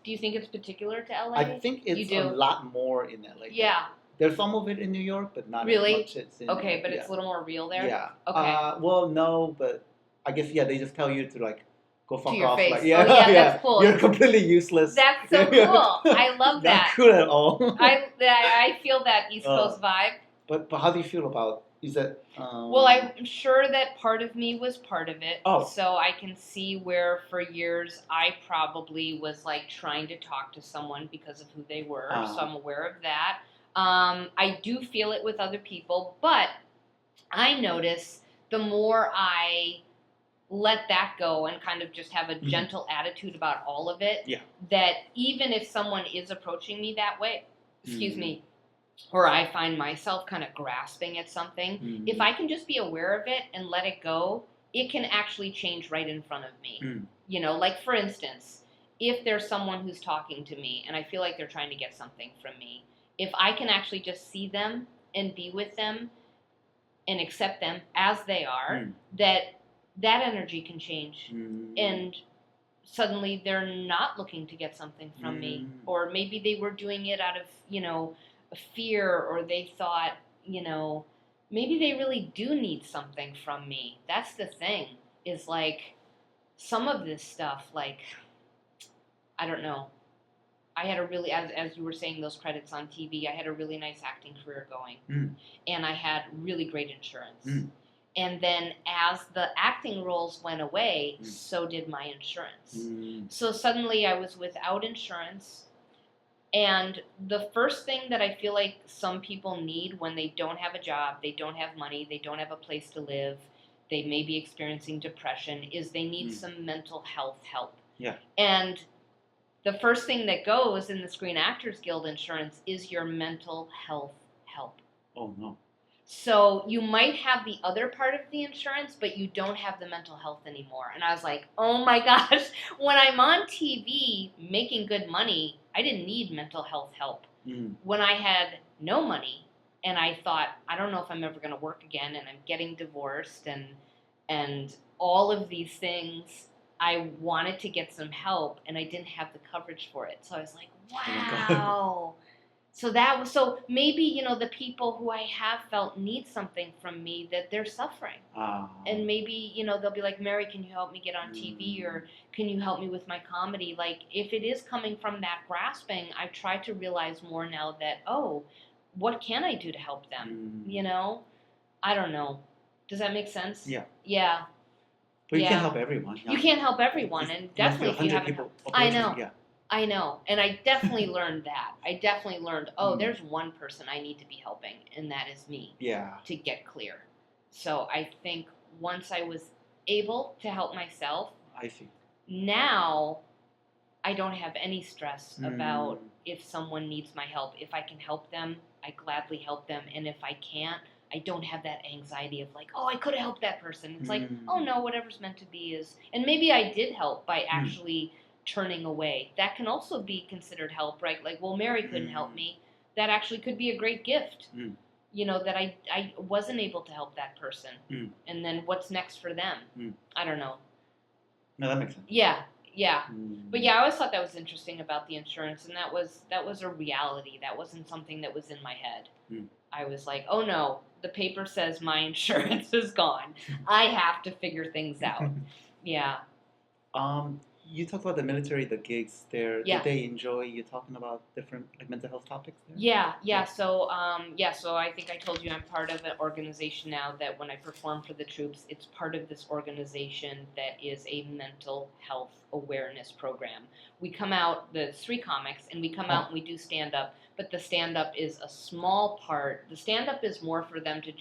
particular to LA? I think it's a lot more in LA. Yeah. There's some of it in New York, but not Really? as much. It's in, Okay, but it's a little more real there? Yeah. Okay. Well, no, but I guess, yeah, they just tell you to, like, go fuck To your off. face. Like, Oh, yeah, that's cool. You're completely useless. That's so cool. I love that. Not cool at all. I feel that East Coast vibe. But how do you feel about, is that... Well, I'm sure that part of me was part of it. Oh. So I can see where for years I probably was like trying to talk to someone because of who they were. So I'm aware of that. I do feel it with other people, but I notice the more I let that go and kind of just have a gentle attitude about all of it, that even if someone is approaching me that way, excuse me, or I find myself kind of grasping at something, if I can just be aware of it and let it go, it can actually change right in front of me. You know, like for instance, if there's someone who's talking to me and I feel like they're trying to get something from me, if I can actually just see them and be with them and accept them as they are, that energy can change. And suddenly they're not looking to get something from me. Or maybe they were doing it out of, you know, a fear, or they thought, you know, maybe they really do need something from me. That's the thing, is like some of this stuff, like, I don't know. I had a really, as you were saying, those credits on TV, I had a really nice acting career going. And I had really great insurance. And then as the acting roles went away, so did my insurance. So suddenly I was without insurance. And the first thing that I feel like some people need when they don't have a job, they don't have money, they don't have a place to live, they may be experiencing depression, is they need some mental health help. And the first thing that goes in the Screen Actors Guild insurance is your mental health help. Oh, no. So you might have the other part of the insurance, but you don't have the mental health anymore. And I was like, oh my gosh, when I'm on TV making good money, I didn't need mental health help. When I had no money and I thought, I don't know if I'm ever going to work again, and I'm getting divorced and all of these things, I wanted to get some help and I didn't have the coverage for it. So I was like, wow. So maybe, you know, the people who I have felt need something from me, that they're suffering. And maybe, you know, they'll be like, Mary, can you help me get on TV? Or can you help me with my comedy? Like, if it is coming from that grasping, I try to realize more now that, oh, what can I do to help them? You know? I don't know. Does that make sense? Yeah. Yeah. But you can't help everyone. You can't help everyone. And definitely if you haven't. I know. Yeah. I know, and I definitely learned that. I definitely learned, there's one person I need to be helping, and that is me. Yeah. To get clear. So I think once I was able to help myself, I see. Now I don't have any stress about if someone needs my help. If I can help them, I gladly help them, and if I can't, I don't have that anxiety of like, oh, I could have helped that person. It's like, oh no, whatever's meant to be is, and maybe I did help by actually turning away. That can also be considered help, right? Like, well, Mary couldn't help me. That actually could be a great gift. You know, that I wasn't able to help that person. And then what's next for them? I don't know. No, that makes sense. Yeah. But yeah, I always thought that was interesting about the insurance, and that was a reality. That wasn't something that was in my head. I was like, oh no, the paper says my insurance is gone. I have to figure things out. Yeah. You talked about the military, the gigs there. Yeah. Did they enjoy you talking about different like mental health topics there? Yeah. So I think I told you I'm part of an organization now that when I perform for the troops, it's part of this organization that is a mental health awareness program. We come out, the 3 comics, and we come out and we do stand-up, but the stand-up is a small part. The stand-up is more for them to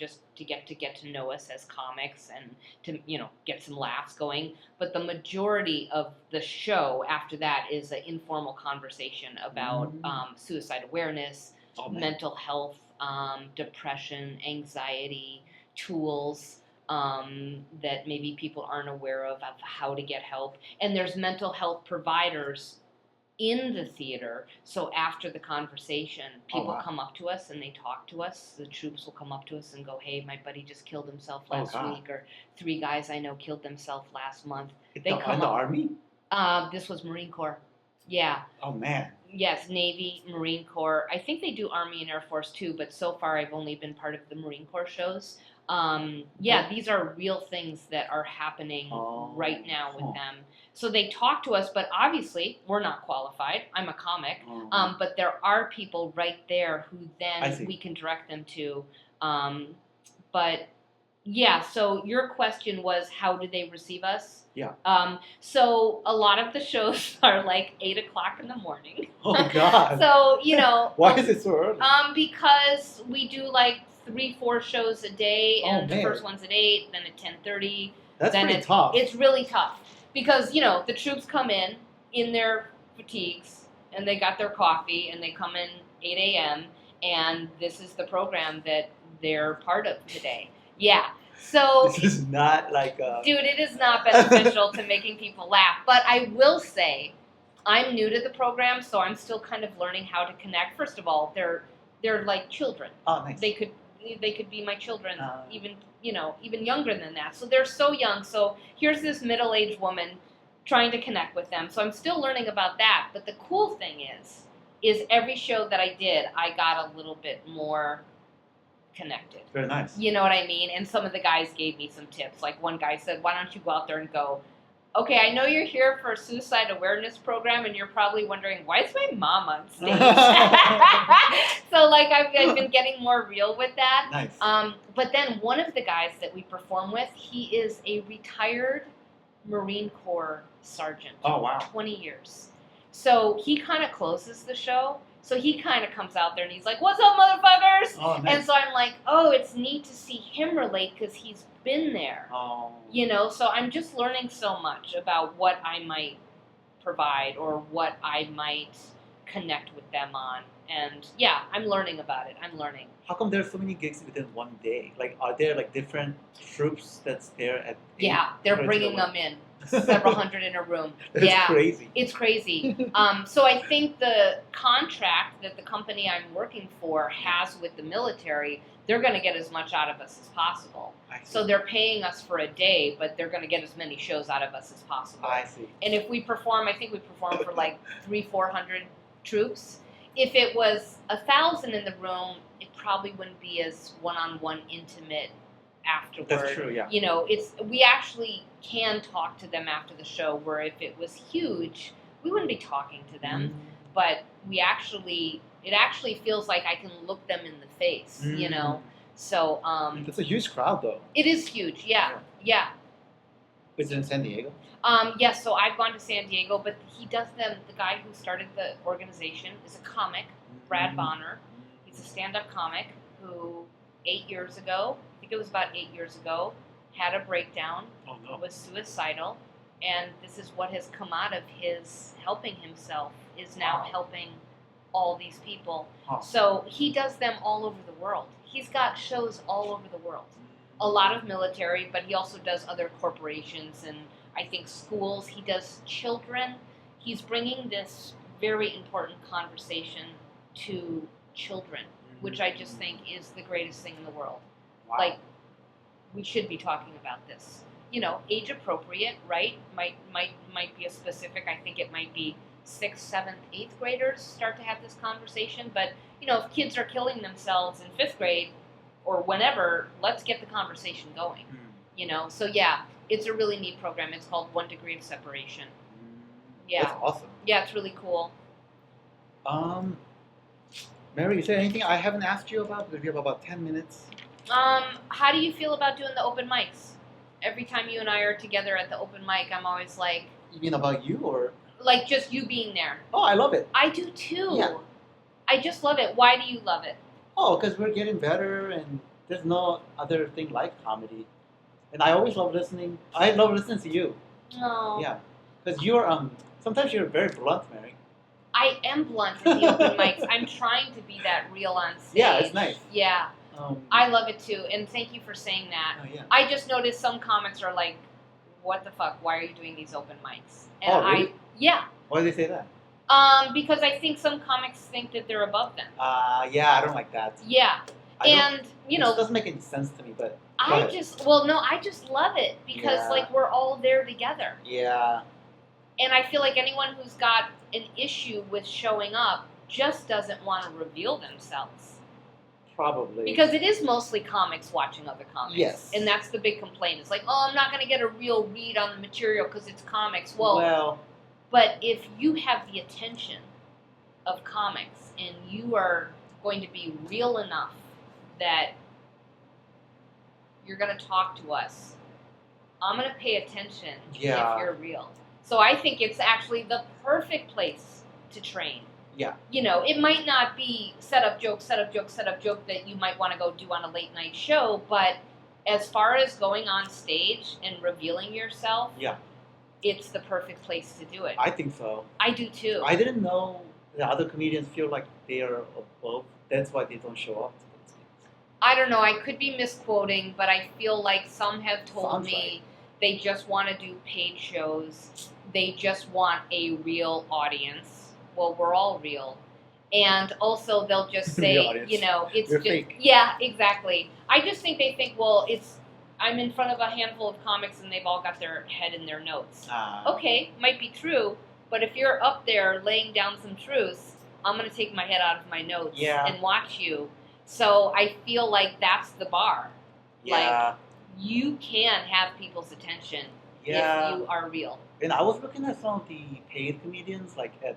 get to know us as comics and to, you know, get some laughs going. But the majority of the show after that is an informal conversation about suicide awareness, mental health, depression, anxiety, tools that maybe people aren't aware of how to get help. And there's mental health providers in the theater, so after the conversation, people come up to us and they talk to us. The troops will come up to us and go, hey, my buddy just killed himself last week, or 3 guys I know killed themselves last month. They come in the Army? This was Marine Corps. Yeah. Oh, man. Yes, Navy, Marine Corps. I think they do Army and Air Force too, but so far I've only been part of the Marine Corps shows. Yeah, these are real things that are happening right now with them. So they talk to us, but obviously we're not qualified. I'm a comic. But there are people right there who then we can direct them to. But yeah, so your question was, how do they receive us? Yeah. So a lot of the shows are like 8 o'clock in the morning. Oh God. So, you know. Why is it so early? Because we do like 3-4 shows a day, and the man. first one's at 8, then at 10:30. That's then pretty tough. It's really tough because, you know, the troops come in their fatigues, and they got their coffee, and they come in 8 a.m., and this is the program that they're part of today. Yeah. So this is not like dude, it is not beneficial to making people laugh. But I will say, I'm new to the program, so I'm still kind of learning how to connect. First of all, they're like children. Oh, nice. They could be my children, even younger than that. So they're so young. So here's this middle-aged woman trying to connect with them. So I'm still learning about that. But the cool thing is every show that I did, I got a little bit more connected. Very nice. You know what I mean? And some of the guys gave me some tips. Like one guy said, why don't you go out there and go, okay, I know you're here for a suicide awareness program, and you're probably wondering, why is my mom on stage? So, like, I've been getting more real with that. Nice. But then one of the guys that we perform with, he is a retired Marine Corps sergeant. Oh, wow. 20 years. So he kind of closes the show. So he kind of comes out there and he's like, what's up, motherfuckers? Oh, nice. And so I'm like, oh, it's neat to see him relate because he's been there. Oh. You know, so I'm just learning so much about what I might provide or what I might connect with them on. And yeah, I'm learning about it. I'm learning. How come there's so many gigs within one day? Like, are there like different troops that's there at? Yeah, they're bringing them in. Several hundred in a room. That's crazy. It's crazy. So I think the contract that the company I'm working for has with the military, they're going to get as much out of us as possible. So they're paying us for a day, but they're going to get as many shows out of us as possible. I see. And if we perform, I think we perform for like 300-400 troops. If it was 1,000 in the room, it probably wouldn't be as one-on-one intimate afterward. That's true, yeah. You know, we actually can talk to them after the show, where if it was huge, we wouldn't be talking to them, but it actually feels like I can look them in the face, you know. So that's a huge crowd, though. It is huge, yeah. Is it in San Diego? Yes, so I've gone to San Diego, but he does them. The guy who started the organization is a comic, Brad Bonner. He's a stand-up comic who 8 years ago, I think it was about 8 years ago, had a breakdown, was suicidal, and this is what has come out of his helping himself, is now helping all these people. So he does them all over the world. He's got shows all over the world. A lot of military, but he also does other corporations and I think schools. He does children. He's bringing this very important conversation to children, which I just think is the greatest thing in the world. Wow. Like, we should be talking about this. You know, age appropriate, right? Might be a specific. I think it might be 6th, 7th, 8th graders start to have this conversation. But you know, if kids are killing themselves in 5th grade or whenever, let's get the conversation going. You know, so yeah, it's a really neat program. It's called 1 Degree of Separation. Yeah, that's awesome. Yeah, it's really cool. Mary, is there anything I haven't asked you about? Because we have about 10 minutes. How do you feel about doing the open mics? Every time you and I are together at the open mic, I'm always like... You mean about you, or...? Like, just you being there. Oh, I love it. I do, too. Yeah. I just love it. Why do you love it? Oh, because we're getting better, and there's no other thing like comedy. And I always love listening. I love listening to you. Oh. Yeah. Because you're, sometimes you're very blunt, Mary. I am blunt at the open mics. I'm trying to be that real on stage. Yeah, it's nice. Yeah. I love it too, and thank you for saying that. Oh, yeah. I just noticed some comics are like, what the fuck, why are you doing these open mics? And really? Yeah. Why do they say that? Because I think some comics think that they're above them. Yeah, I don't like that. Yeah. And, you know... It doesn't make any sense to me, but... I just love it, because, like, we're all there together. Yeah. And I feel like anyone who's got an issue with showing up just doesn't want to reveal themselves. Probably. Because it is mostly comics watching other comics. Yes. And that's the big complaint. It's like, oh, I'm not going to get a real read on the material because it's comics. Well, but if you have the attention of comics and you are going to be real enough that you're going to talk to us, I'm going to pay attention if you're real. So I think it's actually the perfect place to train. Yeah. You know, it might not be set up joke that you might want to go do on a late night show, but as far as going on stage and revealing yourself, it's the perfect place to do it. I think so. I do too. I didn't know the other comedians feel like they are above. That's why they don't show up to those things. I don't know. I could be misquoting, but I feel like some have told me they just want to do paid shows. They just want a real audience. Well, we're all real. And also they'll just say, you know, it's You're just fake. Yeah, exactly. I just think they think, well, I'm in front of a handful of comics and they've all got their head in their notes. Okay, might be true, but if you're up there laying down some truths, I'm going to take my head out of my notes and watch you. So I feel like that's the bar. Yeah. Like, you can have people's attention if you are real. And I was looking at some of the paid comedians, like at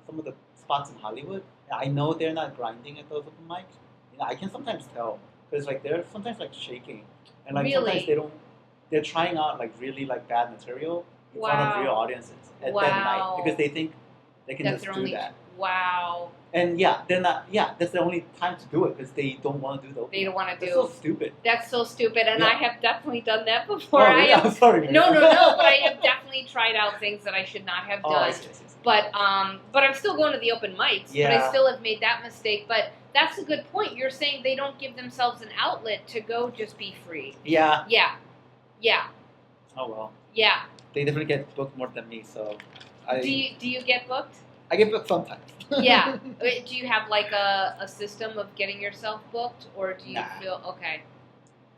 some of the spots in Hollywood. I know they're not grinding at those open mics. You know, I can sometimes tell because like they're sometimes like shaking, and like sometimes they don't. They're trying out like really like bad material in front of real audiences at that night because they think they can just do that. Wow. And they're not. Yeah, that's the only time to do it because they don't want to do the. They don't want to do. That's so stupid. That's so stupid, and I have definitely done that before. Oh, really? I'm sorry. No, but I have definitely tried out things that I should not have done. I see. But I'm still going to the open mics. Yeah. But I still have made that mistake. But that's a good point. You're saying they don't give themselves an outlet to go just be free. Yeah. Yeah. Yeah. Oh well. Yeah. They definitely get booked more than me, so. Do you get booked? I get booked sometimes. Yeah. Do you have like a system of getting yourself booked, or do you feel okay?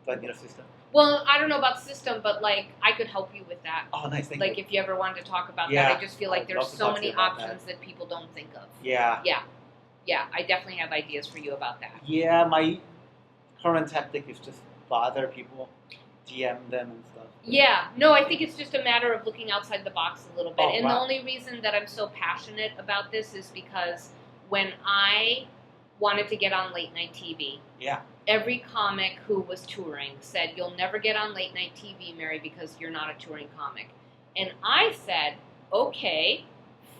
Do I need a system? Well, I don't know about system, but like I could help you with that. Oh, nice. Thank you. If you ever wanted to talk about that, I just feel like there's so many options that people don't think of. Yeah. Yeah. Yeah. I definitely have ideas for you about that. Yeah, my current tactic is just bother people, DM them and stuff. Yeah. No, I think it's just a matter of looking outside the box a little bit. Oh, and the only reason that I'm so passionate about this is because when I wanted to get on late night TV, every comic who was touring said, "You'll never get on late night TV, Mary, because you're not a touring comic." And I said, okay,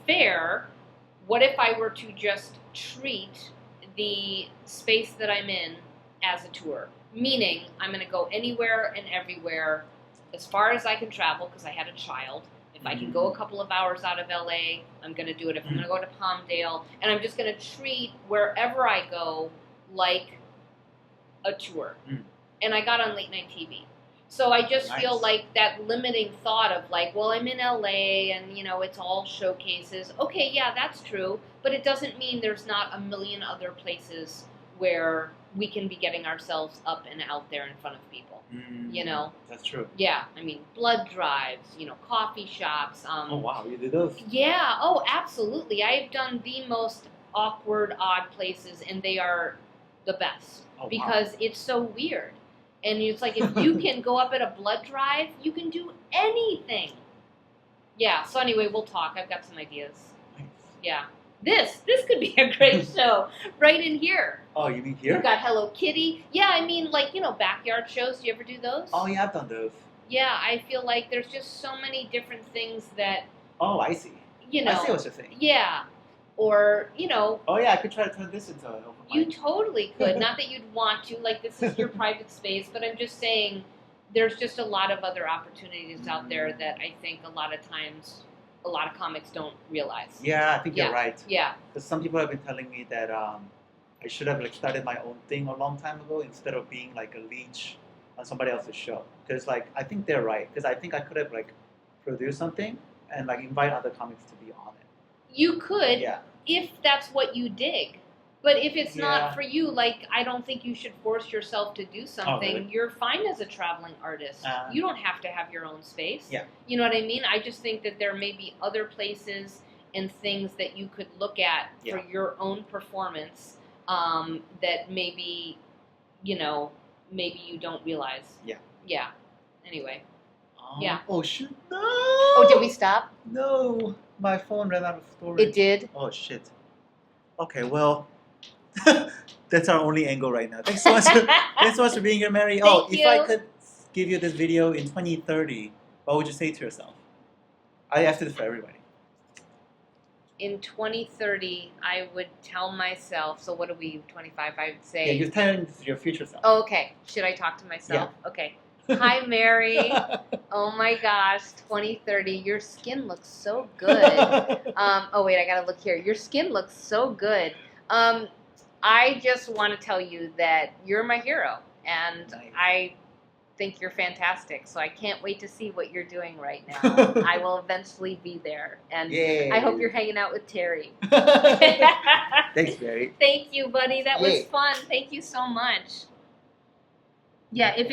fair. What if I were to just treat the space that I'm in as a tour? Meaning, I'm going to go anywhere and everywhere as far as I can travel because I had a child. If I can go a couple of hours out of LA, I'm going to do it. If I'm going to go to Palmdale, and I'm just going to treat wherever I go like a tour. And I got on late night TV. So I just feel like that limiting thought of like, well, I'm in LA and, you know, it's all showcases. Okay, yeah, that's true. But it doesn't mean there's not a million other places where we can be getting ourselves up and out there in front of people. You know? That's true. Yeah. I mean, blood drives, you know, coffee shops. Oh, wow. You did those? Yeah. Oh, absolutely. I've done the most awkward, odd places, and they are the best. Because it's so weird. And it's like, if you can go up at a blood drive, you can do anything. Yeah, so anyway, we'll talk. I've got some ideas. Nice. Yeah. This could be a great show. Right in here. Oh, you mean here? We've got Hello Kitty. Yeah, I mean, like, you know, backyard shows. Do you ever do those? Oh, yeah, I've done those. Yeah, I feel like there's just so many different things that... Oh, I see. You know. I see what you're saying. Yeah. Or, you know... Oh, yeah, I could try to turn this into an open mic. You totally could. Not that you'd want to. Like, this is your private space. But I'm just saying there's just a lot of other opportunities out there that I think a lot of times a lot of comics don't realize. Yeah, I think you're right. Yeah. Because some people have been telling me that I should have like started my own thing a long time ago instead of being like a leech on somebody else's show. Because like I think they're right. Because I think I could have like produced something and like invite other comics to be on it. You could, yeah. If that's what you dig. But if it's Yeah. not for you, like, I don't think you should force yourself to do something. really? You're fine as a traveling artist. You don't have to have your own space. Yeah. You know what I mean? I just think that there may be other places and things that you could look at for your own performance that maybe, maybe you don't realize. Yeah. Yeah. Anyway. Oh, shoot. No. Oh, did we stop? No. My phone ran out of storage. It did? Oh, shit. Okay, well, that's our only angle right now. Thanks so much for being here, Mary. Thank if you. I could give you this video in 2030, what would you say to yourself? I asked this for everybody. In 2030, I would tell myself, so what are we, 25, I would say. Yeah, you're telling your future self. Oh, okay. Should I talk to myself? Yeah. Okay. Hi, Mary. Oh my gosh, 2030. Your skin looks so good. Oh wait, I gotta look here. Your skin looks so good. I just want to tell you that you're my hero, and nice. I think you're fantastic. So I can't wait to see what you're doing right now. I will eventually be there, and yay. I hope you're hanging out with Terry. Thanks, Mary. Thank you, buddy. That was fun. Thank you so much. Yeah, if